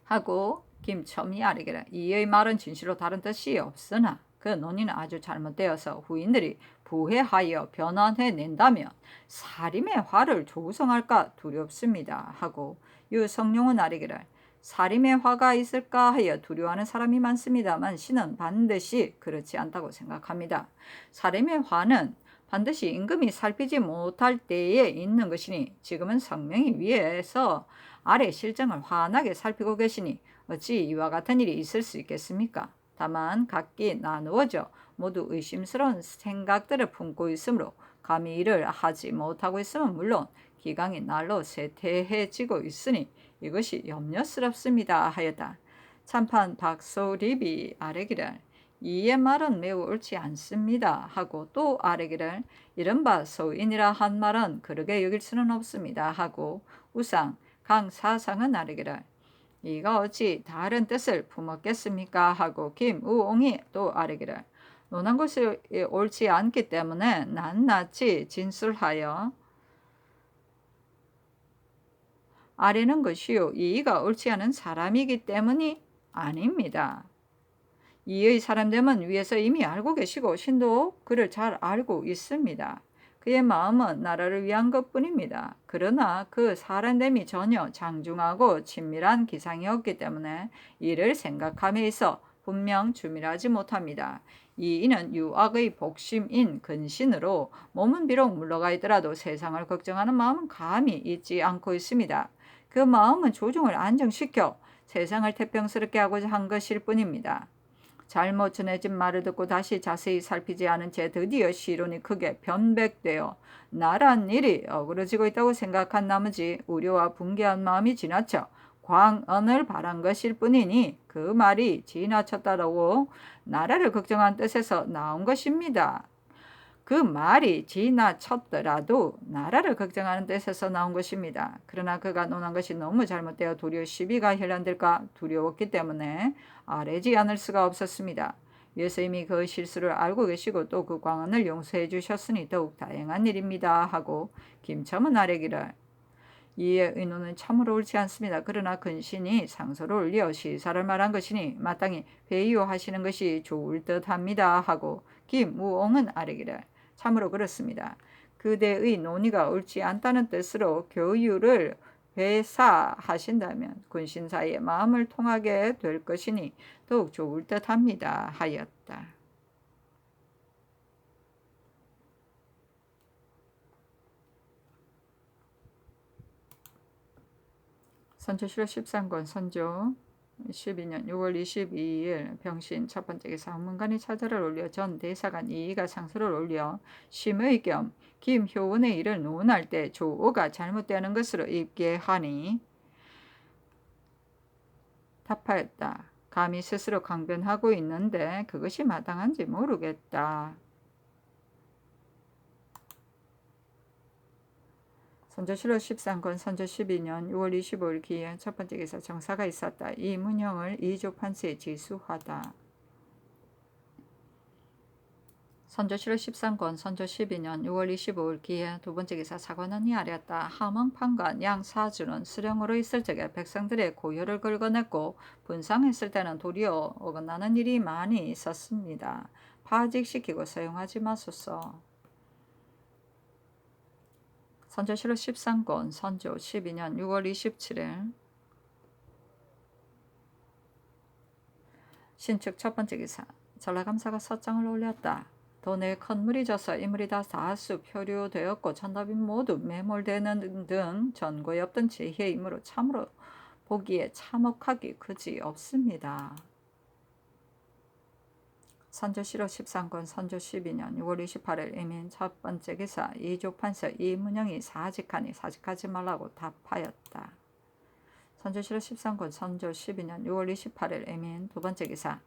하고 김첨이 아뢰기를 이의 말은 진실로 다른 뜻이 없으나 그 논의는 아주 잘못되어서 후인들이 부회하여 변환해낸다면 사림의 화를 조성할까 두렵습니다. 하고 유성룡은 아뢰기를 사림의 화가 있을까 하여 두려워하는 사람이 많습니다만 신은 반드시 그렇지 않다고 생각합니다. 사림의 화는 반드시 임금이 살피지 못할 때에 있는 것이니 지금은 성명이 위에서 아래 실정을 환하게 살피고 계시니 어찌 이와 같은 일이 있을 수 있겠습니까? 다만 각기 나누어져 모두 의심스러운 생각들을 품고 있으므로 감히 일을 하지 못하고 있으면 물론 기강이 날로 쇠퇴해지고 있으니 이것이 염려스럽습니다. 하였다. 참판 박소립이 아뢰기를 이의 말은 매우 옳지 않습니다 하고 또 아뢰기를 이른바 소인이라 한 말은 그르게 여길 수는 없습니다 하고 우상 강사상은 아뢰기를 이가 어찌 다른 뜻을 품었겠습니까 하고 김우옹이 또 아뢰기를 논한 것이 옳지 않기 때문에 낱낱이 진술하여 아뢰는 것이요 이의가 옳지 않은 사람이기 때문이 아닙니다. 이의 사람됨은 위에서 이미 알고 계시고 신도 그를 잘 알고 있습니다. 그의 마음은 나라를 위한 것뿐입니다. 그러나 그 사람됨이 전혀 장중하고 친밀한 기상이었기 때문에 이를 생각함에 있어 분명 주밀하지 못합니다. 이는 유악의 복심인 근신으로 몸은 비록 물러가 있더라도 세상을 걱정하는 마음은 감히 있지 않고 있습니다. 그 마음은 조중을 안정시켜 세상을 태평스럽게 하고자 한 것일 뿐입니다. 잘못 전해진 말을 듣고 다시 자세히 살피지 않은 채 드디어 시론이 크게 변백되어 나란 일이 어그러지고 있다고 생각한 나머지 우려와 붕괴한 마음이 지나쳐 광언을 바란 것일 뿐이니 그 말이 지나쳤다고 나라를 걱정한 뜻에서 나온 것입니다. 그 말이 지나쳤더라도 나라를 걱정하는 뜻에서 나온 것입니다. 그러나 그가 논한 것이 너무 잘못되어 도리어 시비가 현란될까 두려웠기 때문에 아뢰지 않을 수가 없었습니다. 위에서 이미 그 실수를 알고 계시고 또 그 광언을 용서해 주셨으니 더욱 다행한 일입니다 하고 김첨은 아뢰기를 이의 의논은 참으로 옳지 않습니다. 그러나 근신이 상소를 올려 시사를 말한 것이니 마땅히 회유하시는 것이 좋을 듯합니다 하고 김우옹은 아뢰기를 참으로 그렇습니다. 그대의 논의가 옳지 않다는 뜻으로 교유를 회사하신다면 군신 사이의 마음을 통하게 될 것이니 더욱 좋을 듯합니다 하였다. 선조실록 13권 선조 12년 6월 22일 병신 첫 번째 기사 한문관이 차자를 올려 전 대사관 이의가 상소를 올려 심의 겸 김효원의 일을 논할 때 조어가 잘못되는 것으로 입계하니 답하였다. 감히 스스로 강변하고 있는데 그것이 마땅한지 모르겠다. 선조실록 13권 선조 12년 6월 25일 기해 첫 번째 기사 정사가 있었다. 이 문형을 이조 판서에 지수하다. 선조실록 13권 선조 12년 6월 25일 기해 두 번째 기사 사관원이 아뢰었다. 함흥판관 양사주는 수령으로 있을 적에 백성들의 고혈을 긁어냈고 분상했을 때는 도리어 어긋나는 일이 많이 있었습니다. 파직시키고 사용하지 마소서. 선조실록 13권 선조 12년 6월 27일 신축 첫 번째 기사 전라감사가 서장을 올렸다. 도내 큰 물이 져서 이물이 다 다수 표류되었고 천답이 모두 매몰되는 등 전고에 없던 재해이므로 참으로 보기에 참혹하기 그지 없습니다. 선조실록 13권 선조 12년 6월 28일 이민 첫 번째 기사 이조 판서 이문영이 사직하니 사직하지 말라고 답하였다. 선조실록 13권 선조 12년 6월 28일 이민 두 번째 기사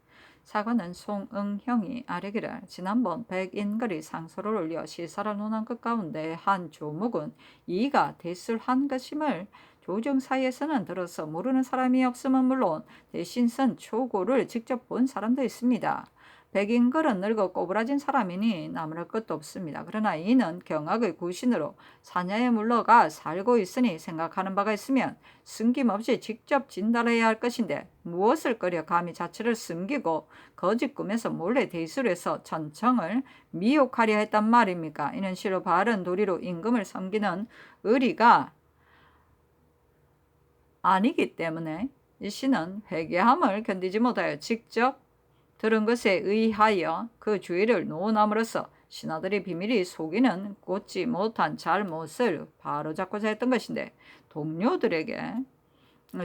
사관은 송응형이 아뢰기를 지난번 백인거리 상소를 올려 시사를 논한 것 가운데 한 조목은 이가 대술한 것임을 조정 사이에서는 들어서 모르는 사람이 없으면 물론 대신 쓴 초고를 직접 본 사람도 있습니다. 백인걸은 늙어 꼬부라진 사람이니 나무랄 것도 없습니다. 그러나 이는 경악의 구신으로 사냐에 물러가 살고 있으니 생각하는 바가 있으면 숨김없이 직접 진달해야 할 것인데 무엇을 꺼려 감히 자취를 숨기고 거짓 꿈에서 몰래 대술해서 전청을 미혹하려 했단 말입니까? 이는 실로 바른 도리로 임금을 섬기는 의리가 아니기 때문에 이 씨는 회개함을 견디지 못하여 직접 들은 것에 의하여 그 주의를 논함으로써 신하들의 비밀이 속이는 곧지 못한 잘못을 바로잡고자 했던 것인데 동료들에게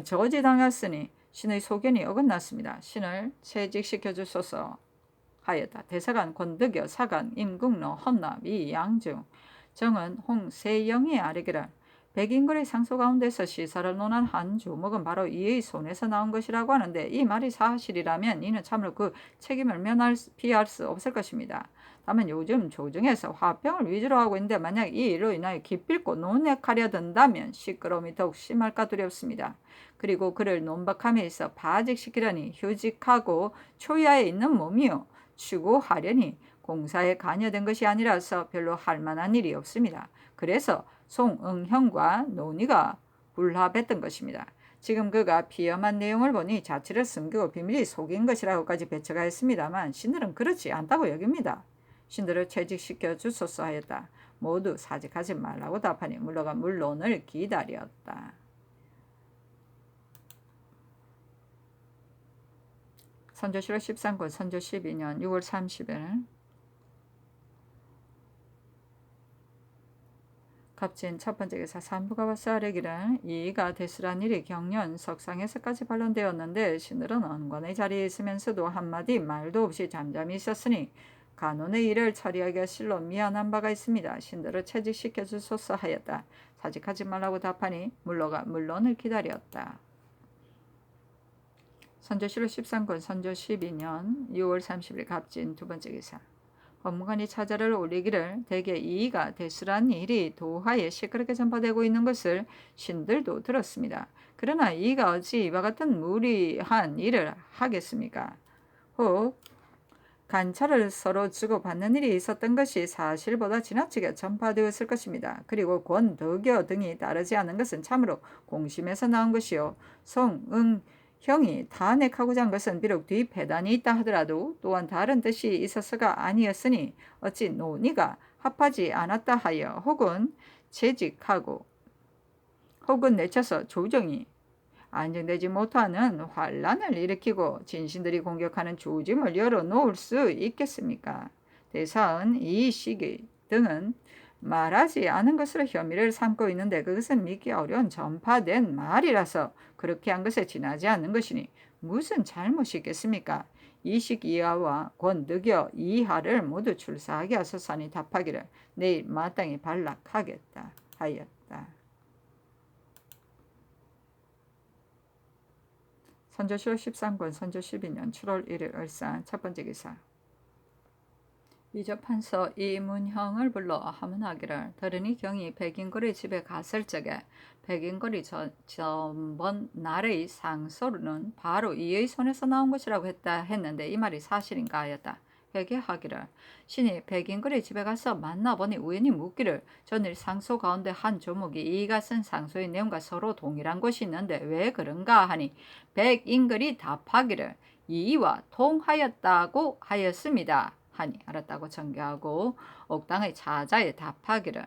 저지당했으니 신의 소견이 어긋났습니다. 신을 채직시켜 주소서 하였다. 대사관 권득여 사관 임국로 헌납 이양중 정은 홍세영이 아뢰기를 백인거래 상소 가운데서 시사를 논한 한 조목은 바로 이의 손에서 나온 것이라고 하는데 이 말이 사실이라면 이는 참으로 그 책임을 피할 수 없을 것입니다. 다만 요즘 조정에서 화평을 위주로 하고 있는데 만약 이 일로 인하여 기필코 논핵하려 든다면 시끄러움이 더욱 심할까 두렵습니다. 그리고 그를 논박함에 있어 파직시키려니 휴직하고 초야에 있는 몸이요 추구하려니 공사에 관여된 것이 아니라서 별로 할 만한 일이 없습니다. 그래서 송응형과 논의가 불합했던 것입니다. 지금 그가 비염한 내용을 보니 자취를 숨기고 비밀이 속인 것이라고까지 배척하 했습니다만 신들은 그렇지 않다고 여깁니다. 신들을 퇴직시켜 주소서 하였다. 모두 사직하지 말라고 답하니 물러가 물론을 기다렸다. 선조실록 13권 선조 12년 6월 30일 갑진 첫 번째 기사 산부가 와서 아뢰기를 이의가 대수란 일이 경련 석상에서까지 반론되었는데 신들은 언관의 자리에 있으면서도 한마디 말도 없이 잠잠히 있었으니 간원의 일을 처리하기가 실로 미안한 바가 있습니다. 신들을 퇴직시켜 주소서 하였다. 사직하지 말라고 답하니 물러가 물론을 기다렸다. 선조실록 13권 선조 12년 6월 30일 갑진 두 번째 기사 법무관이 차자를 올리기를 대개 이의가 대수란 일이 도하에 시끄럽게 전파되고 있는 것을 신들도 들었습니다. 그러나 이의가 어찌 이와 같은 무리한 일을 하겠습니까? 혹 관찰을 서로 주고받는 일이 있었던 것이 사실보다 지나치게 전파되었을 것입니다. 그리고 권덕여 등이 따르지 않은 것은 참으로 공심에서 나온 것이요 송응형이 탄핵하고자 한 것은 비록 뒤배단이 있다 하더라도 또한 다른 뜻이 있어서가 아니었으니 어찌 논의가 합하지 않았다 하여 혹은 재직하고 혹은 내쳐서 조정이 안정되지 못하는 환란을 일으키고 진신들이 공격하는 조짐을 열어놓을 수 있겠습니까? 대사은 이 시기 등은 말하지 않은 것으로 혐의를 삼고 있는데 그것은 믿기 어려운 전파된 말이라서 그렇게 한 것에 지나지 않는 것이니 무슨 잘못이 있겠습니까? 이식 이하와 권득여 이하를 모두 출사하게 하소서니 답하기를 내일 마땅히 발락하겠다 하였다. 선조실록 13권 선조 12년 7월 1일 을산 첫 번째 기사 이접한서 이문형을 불러 하문하기를 들으니 경이 백인거리 집에 갔을 적에 백인거리 전번 날의 상소는 바로 이의 손에서 나온 것이라고 했는데 이 말이 사실인가 하였다. 회개하기를 신이 백인거리 집에 가서 만나보니 우연히 묻기를 전일 상소 가운데 한 조목이 이가 쓴 상소의 내용과 서로 동일한 것이 있는데 왜 그런가 하니 백인거리 답하기를 이와 통하였다고 하였습니다. 하니 알았다고 전개하고 옥당의 차자에 답하기를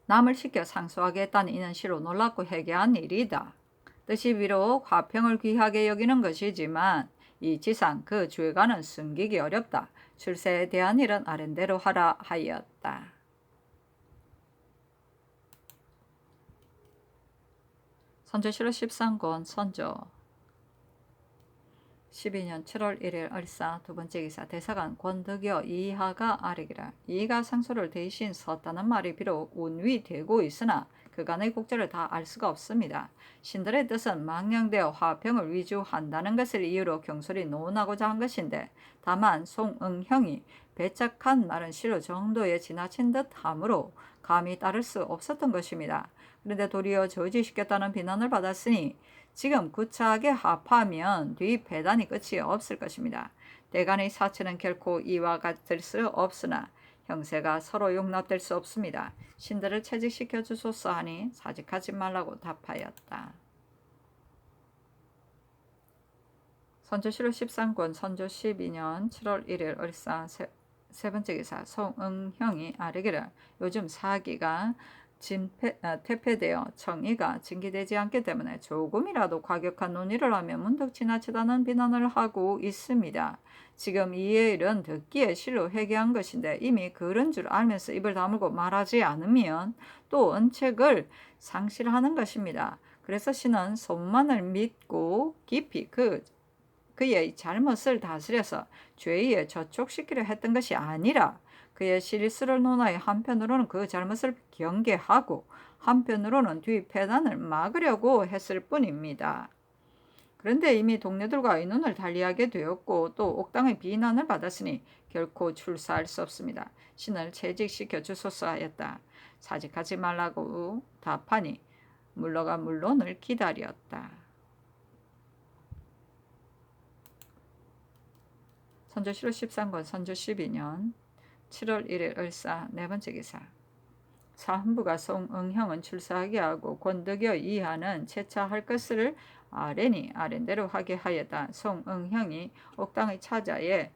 남을 시켜 상소하게 했다는 이는 시로 놀랍고 회개한 일이다. 뜻이 비록 화평을 귀하게 여기는 것이지만 이 지상 그 죄가는 숨기기 어렵다. 출세에 대한 일은 아랜대로 하라 하였다. 선조실록 13권 선조 12년 7월 1일 을사 두 번째 기사 대사관 권덕여 이하가 아뢰기라 이가 상소를 대신 썼다는 말이 비록 운위되고 있으나 그간의 국제를 다 알 수가 없습니다. 신들의 뜻은 망령되어 화평을 위주한다는 것을 이유로 경솔히 논하고자 한 것인데 다만 송응형이 배척한 말은 실로 정도에 지나친 듯하므로 감히 따를 수 없었던 것입니다. 그런데 도리어 저지시켰다는 비난을 받았으니 지금 구차하게 합하면 뒤 배단이 끝이 없을 것입니다. 대간의 사체는 결코 이와 같을 수 없으나 형세가 서로 용납될 수 없습니다. 신들을 퇴직시켜 주소서 하니 사직하지 말라고 답하였다. 선조실록 13권 선조 12년 7월 1일 을사 세 번째 기사 송응형이 아뢰기를 요즘 사기가 퇴폐되어 청의가 징계되지 않기 때문에 조금이라도 과격한 논의를 하면 문득 지나치다는 비난을 하고 있습니다. 지금 이 일은 듣기에 실로 회개한 것인데 이미 그런 줄 알면서 입을 다물고 말하지 않으면 또 언책을 상실하는 것입니다. 그래서 신은 소문만을 믿고 깊이 그 그의 잘못을 다스려서 죄에 저촉시키려 했던 것이 아니라 그의 실수를 논하여 한편으로는 그 잘못을 경계하고 한편으로는 뒤 폐단을 막으려고 했을 뿐입니다. 그런데 이미 동료들과 의논을 달리하게 되었고 또 옥당의 비난을 받았으니 결코 출사할 수 없습니다. 신을 채직시켜 주소서 하였다. 사직하지 말라고 답하니 물러가 물론을 기다렸다. 선조실록 13권 선조 12년 7월 1일 을사 네 번째 기사. 사헌부가 송응형은 출사하게 하고 권득여 이하는 채차할 것을 아뢰니 아랜대로 하게 하였다. 송응형이 옥당의 차자에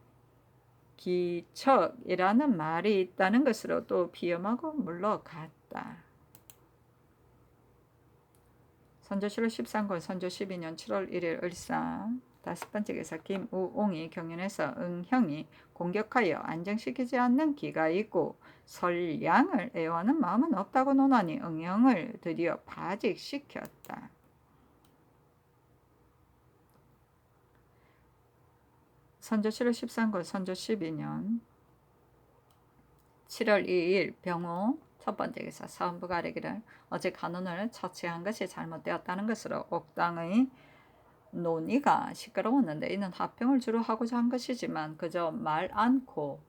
기척이라는 말이 있다는 것으로 또 비엄하고 물러갔다. 선조실록 13권 선조 12년 7월 1일 을사 다섯 번째 기사. 김우옹이 경연에서 응형이 공격하여 안정시키지 않는 기가 있고 설량을 애워하는 마음은 없다고 논하니 응형을 드디어 파직시켰다. 선조실록 13권 선조 12년 7월 2일 병호 첫 번째 기사. 사헌부가 아뢰기를 어제 간원을 처치한 것이 잘못되었다는 것으로 옥당의 논의가 시끄러웠는데 이는 합평을 주로 하고자 한 것이지만 그저 말 않고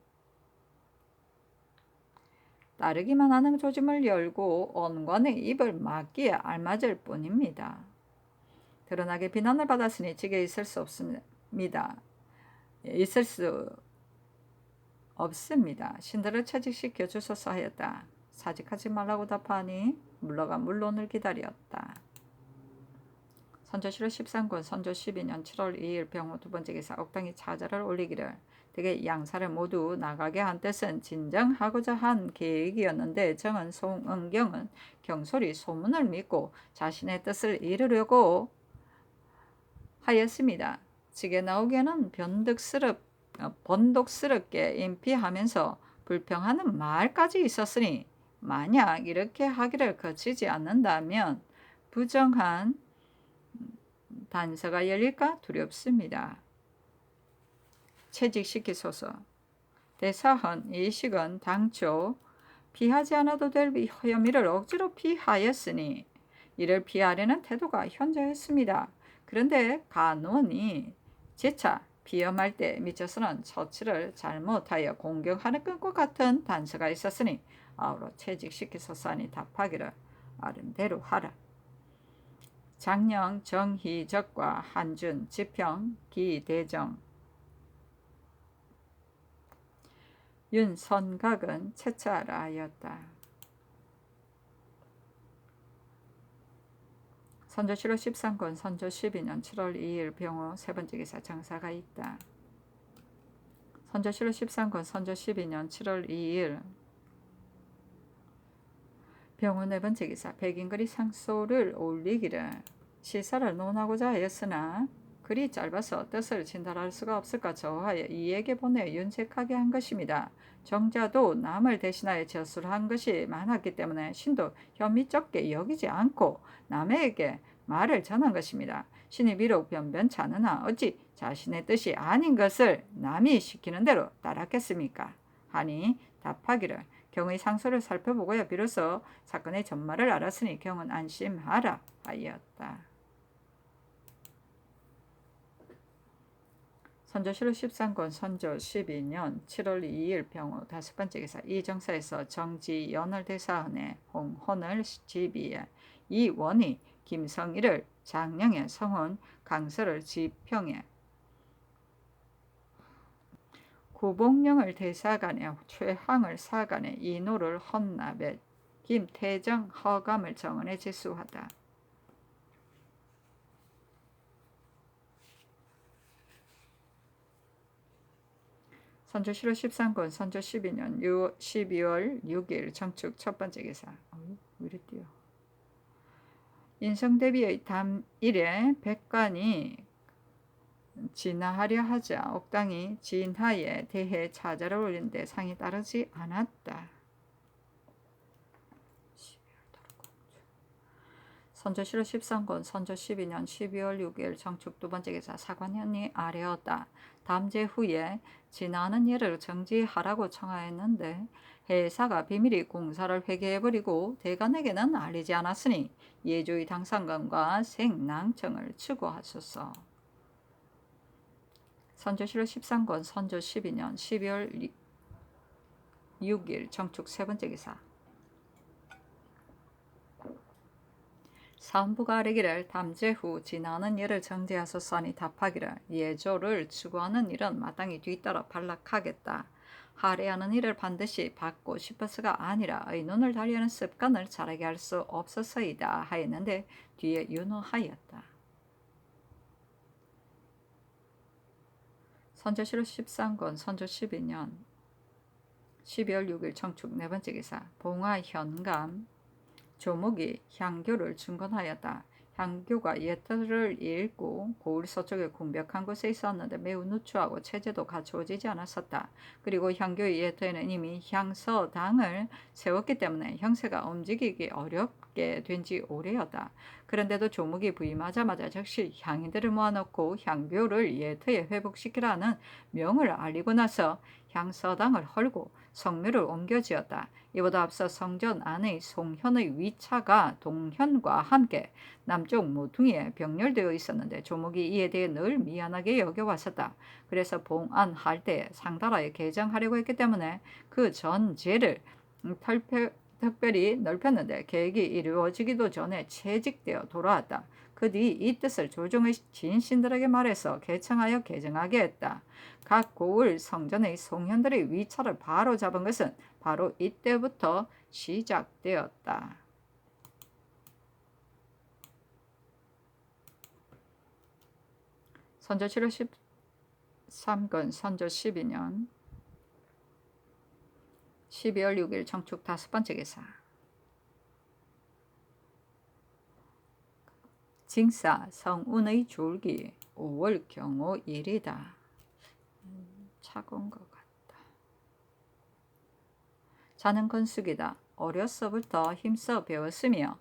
따르기만 하는 조짐을 열고 언관의 입을 막기에 알맞을 뿐입니다. 드러나게 비난을 받았으니 직에 있을 수 없습니다. 신들을 채직시켜 주소서 하였다. 사직하지 말라고 답하니 물러가 물론을 기다렸다. 선조실록 13권 선조 12년 7월 2일 병호 두 번째 기사. 옥당이 차자를 올리기를 되게 양사를 모두 나가게 한 뜻은 진정하고자 한 계획이었는데 정은 송응경은 경솔히 소문을 믿고 자신의 뜻을 이루려고 하였습니다. 직에 나오기에는 번독스럽게 인피하면서 불평하는 말까지 있었으니 만약 이렇게 하기를 거치지 않는다면 부정한 단서가 열릴까 두렵습니다. 채직시키소서. 대사헌 이식은 당초 피하지 않아도 될 혐의를 억지로 피하였으니 이를 피하려는 태도가 현저했습니다. 그런데 간원이 재차 비엄할 때 미쳐서는 처치를 잘못하여 공격하는 것과 같은 단서가 있었으니 아우러 채직시키소서 하니 답하기를 아른대로 하라. 장령 정희적과 한준 지평 기대정 윤선각은 채차하라 하였다. 선조실록 13권 선조 12년 7월 2일 병호 세 번째 기사. 장사가 있다. 선조실록 13권 선조 12년 7월 2일 병호 네 번째 기사. 백인글이 상소를 올리기를 시사를 논하고자 하였으나 글이 짧아서 뜻을 진달할 수가 없을까 저하여 이에게 보내 윤색하게 한 것입니다. 정자도 남을 대신하여 저술을 한 것이 많았기 때문에 신도 혐의쩍게 여기지 않고 남에게 말을 전한 것입니다. 신이 비록 변변치 않으나 어찌 자신의 뜻이 아닌 것을 남이 시키는 대로 따랐겠습니까? 하니 답하기를 경의 상소를 살펴보고야 비로소 사건의 전말을 알았으니 경은 안심하라 하였다. 선조실록 13권 선조 12년 7월 2일 병호 다섯 번째 기사. 이 정사에서 정지연을 대사헌에 홍헌을 지비에 이원이 김성일을 장령에 성훈 강설을 지평에 구봉령을 대사관에 최항을 사관에 이노를 헌납에 김태정 허감을 정원에 제수하다. 선조실록 13권 선조 12년 12월 6일 정축 첫 번째 기사. 왜 이리 띄어? 인성대비의 담일에 백관이 진하하려 하자 옥당이 진하에 대해 차자를 올린데 상이 따르지 않았다. 선조실록 13권 선조 12년 12월 6일 정축 두 번째 기사 사관현이 아뢰었다. 담제 후에 지나는 일을 정지하라고 청하였는데 회사가 비밀리 공사를 회개해버리고 대간에게는 알리지 않았으니 예조의 당상관과 생낭청을 추구하소서. 선조실록 13권 선조 12년 12월 6일 정축 세 번째 기사 사헌부가 아뢰기를 담제 후 지나는 일을 정지하소서하니 답하기를 예조를 추구하는 일은 마땅히 뒤따라 반락하겠다. 할애하는 일을 반드시 받고 싶어서가 아니라 의논을 달리하는 습관을 자라게 할 수 없어서이다 하였는데 뒤에 윤호하였다. 선조실록 13권 선조 12년 12월 6일 정축 네 번째 기사 봉화현감 조목이 향교를 증건하였다. 향교가 예터를 잃고 고을 서쪽의 궁벽한 곳에 있었는데 매우 누추하고 체제도 갖추어지지 않았었다. 그리고 향교의 예터에는 이미 향서당을 세웠기 때문에 형세가 움직이기 어렵게 된 지 오래였다. 그런데도 조목이 부임하자마자 즉시 향인들을 모아놓고 향교를 예터에 회복시키라는 명을 알리고 나서 향서당을 헐고 성묘를 옮겨지었다. 이보다 앞서 성전 안의 송현의 위차가 동현과 함께 남쪽 모퉁이에 병렬되어 있었는데 조목이 이에 대해 늘 미안하게 여겨왔었다. 그래서 봉안할 때 상달하에 개정하려고 했기 때문에 그 전제를 특별히 넓혔는데 계획이 이루어지기도 전에 채직되어 돌아왔다. 그 뒤 이 뜻을 조정의 진신들에게 말해서 개청하여 개정하게 했다. 각 고을 성전의 송현들의 위차를 바로 잡은 것은 바로 이때부터 시작되었다. 선조실록 13권 선조 12년 12월 6일 정축 다섯 번째 기사 징사 성운의 줄기 5월 경호 일이다. 차가운 것 같다. 자는 건숙이다. 어려서부터 힘써 배웠으며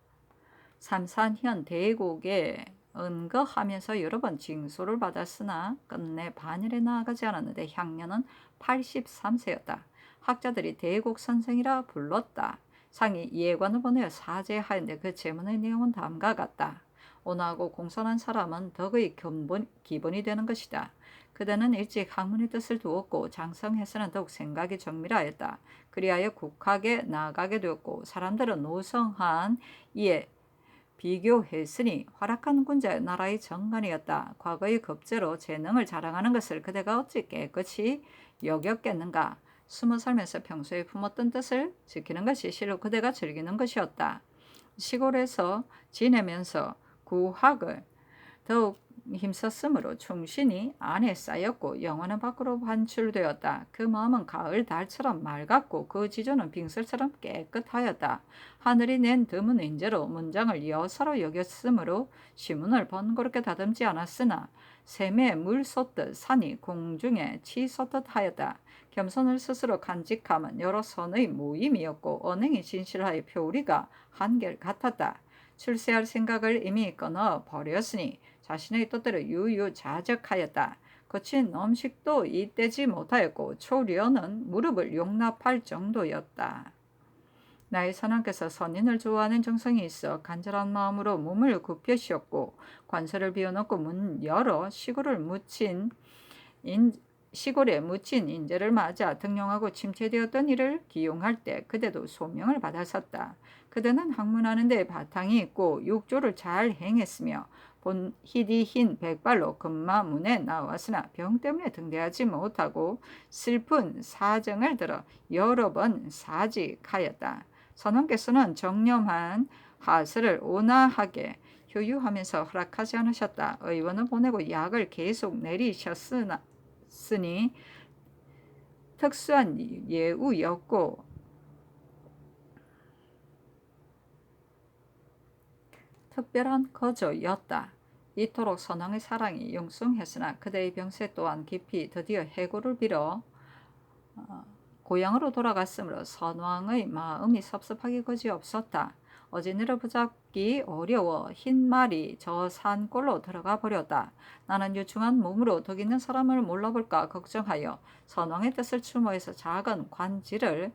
삼산현 대곡에 은거하면서 여러 번 징수를 받았으나 끝내 반열에 나아가지 않았는데 향년은 83세였다. 학자들이 대곡 선생이라 불렀다. 상이 예관을 보내어 사죄하였는데 그 제문의 내용은 다음과 같다. 온화하고 공손한 사람은 덕의 기본이 되는 것이다. 그대는 일찍 학문의 뜻을 두었고 장성해서는 더욱 생각이 정밀하였다. 그리하여 국학에 나아가게 되었고 사람들은 노성한 이에 비교했으니 활약한 군자의 나라의 정관이었다. 과거의 급제로 재능을 자랑하는 것을 그대가 어찌 깨끗이 여겼겠는가. 숨어 살면서 평소에 품었던 뜻을 지키는 것이 실로 그대가 즐기는 것이었다. 시골에서 지내면서 구학을 더욱 힘썼으므로 충신이 안에 쌓였고 영혼은 밖으로 반출되었다. 그 마음은 가을 달처럼 맑았고 그 지조는 빙설처럼 깨끗하였다. 하늘이 낸 드문 인재로 문장을 여사로 여겼으므로 시문을 번거롭게 다듬지 않았으나 샘에 물 쏟듯 산이 공중에 치 쏟듯 하였다. 겸손을 스스로 간직함은 여러 선의 모임이었고 언행이 진실하여 표우리가 한결같았다. 출세할 생각을 이미 끊어 버렸으니 자신의 뜻대로 유유자적하였다. 거친 음식도 이때지 못하였고 초려는 무릎을 용납할 정도였다. 나의 선왕께서 선인을 좋아하는 정성이 있어 간절한 마음으로 몸을 굽혀 쉬었고 관서를 비워놓고 문 열어 시골에 묻힌 인재를 맞아 등용하고 침체되었던 이를 기용할 때 그대도 소명을 받았었다. 그대는 학문하는 데 바탕이 있고 육조를 잘 행했으며 본 희디 흰 백발로 금마문에 나왔으나 병 때문에 등대하지 못하고 슬픈 사정을 들어 여러 번 사직하였다. 선왕께서는 정념한 하설을 온화하게 효유하면서 허락하지 않으셨다. 의원을 보내고 약을 계속 내리셨으니 특수한 예우였고 특별한 거조였다. 이토록 선왕의 사랑이 융숭했으나 그대의 병세 또한 깊이 드디어 해고를 빌어 고향으로 돌아갔으므로 선왕의 마음이 섭섭하기 그지없었다. 어진이를 붙잡기 어려워 흰 말이 저 산골로 들어가 버렸다. 나는 유충한 몸으로 덕 있는 사람을 몰라볼까 걱정하여 선왕의 뜻을 추모해서 작은 관지를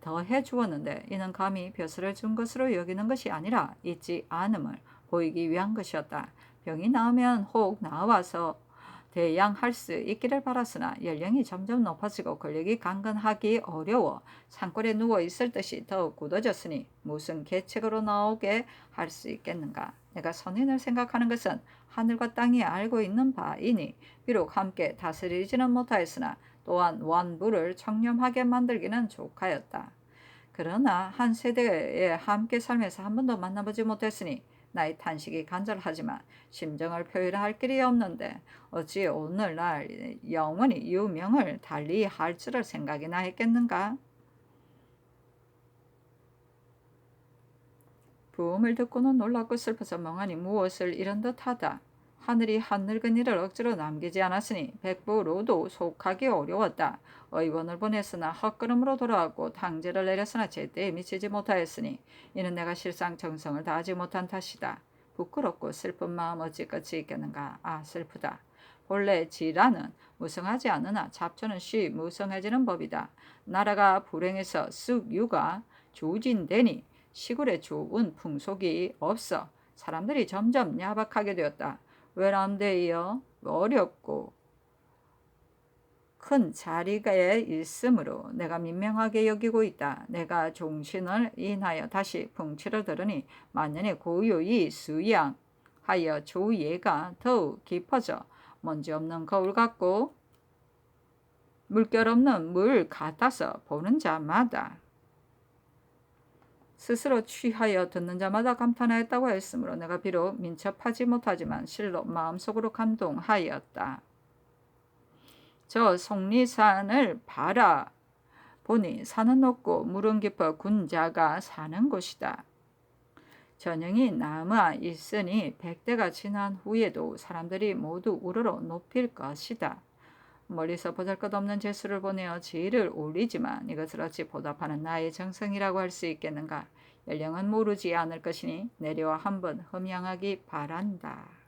더해 주었는데 이는 감히 벼슬을 준 것으로 여기는 것이 아니라 잊지 않음을 보이기 위한 것이었다. 병이 나으면 혹 나와서 대양할 수 있기를 바랐으나 연령이 점점 높아지고 근력이 강건하기 어려워 산골에 누워 있을 듯이 더욱 굳어졌으니 무슨 계책으로 나오게 할 수 있겠는가. 내가 선인을 생각하는 것은 하늘과 땅이 알고 있는 바이니 비록 함께 다스리지는 못하였으나 또한 완부를 청렴하게 만들기는 족하였다. 그러나 한 세대에 함께 살면서 한 번도 만나보지 못했으니 나의 탄식이 간절하지만 심정을 표현할 길이 없는데 어찌 오늘날 영원히 유명을 달리할 줄을 생각이나 했겠는가. 부음을 듣고는 놀랍고 슬퍼서 멍하니 무엇을 잃은 듯하다. 하늘이 한늙은이를 억지로 남기지 않았으니 백부로도 속하기 어려웠다. 의원을 보냈으나 헛걸음으로 돌아왔고 탕제를 내렸으나 제때에 미치지 못하였으니 이는 내가 실상 정성을 다하지 못한 탓이다. 부끄럽고 슬픈 마음 어찌 끝이 있겠는가. 아 슬프다. 본래 지라는 무성하지 않으나 잡초는 쉬 무성해지는 법이다. 나라가 불행해서 쑥유가 조진되니 시골에 좋은 풍속이 없어 사람들이 점점 야박하게 되었다. 외람되어 어렵고 큰 자리에 있으므로 내가 민명하게 여기고 있다. 내가 종신을 인하여 다시 풍치를 들으니 만년의 고요히 수양하여 조예가 더욱 깊어져 먼지 없는 거울 같고 물결 없는 물 같아서 보는 자마다 스스로 취하여 듣는 자마다 감탄하였다고 했으므로 내가 비록 민첩하지 못하지만 실로 마음속으로 감동하였다. 저 속리산을 바라보니 산은 높고 물은 깊어 군자가 사는 곳이다. 전형이 남아 있으니 100대가 지난 후에도 사람들이 모두 우러러 높일 것이다. 멀리서 보잘것없는 재수를 보내어 지위를 올리지만 이것을 어찌 보답하는 나의 정성이라고 할 수 있겠는가. 연령은 모르지 않을 것이니 내려와 한번 흠양하기 바란다.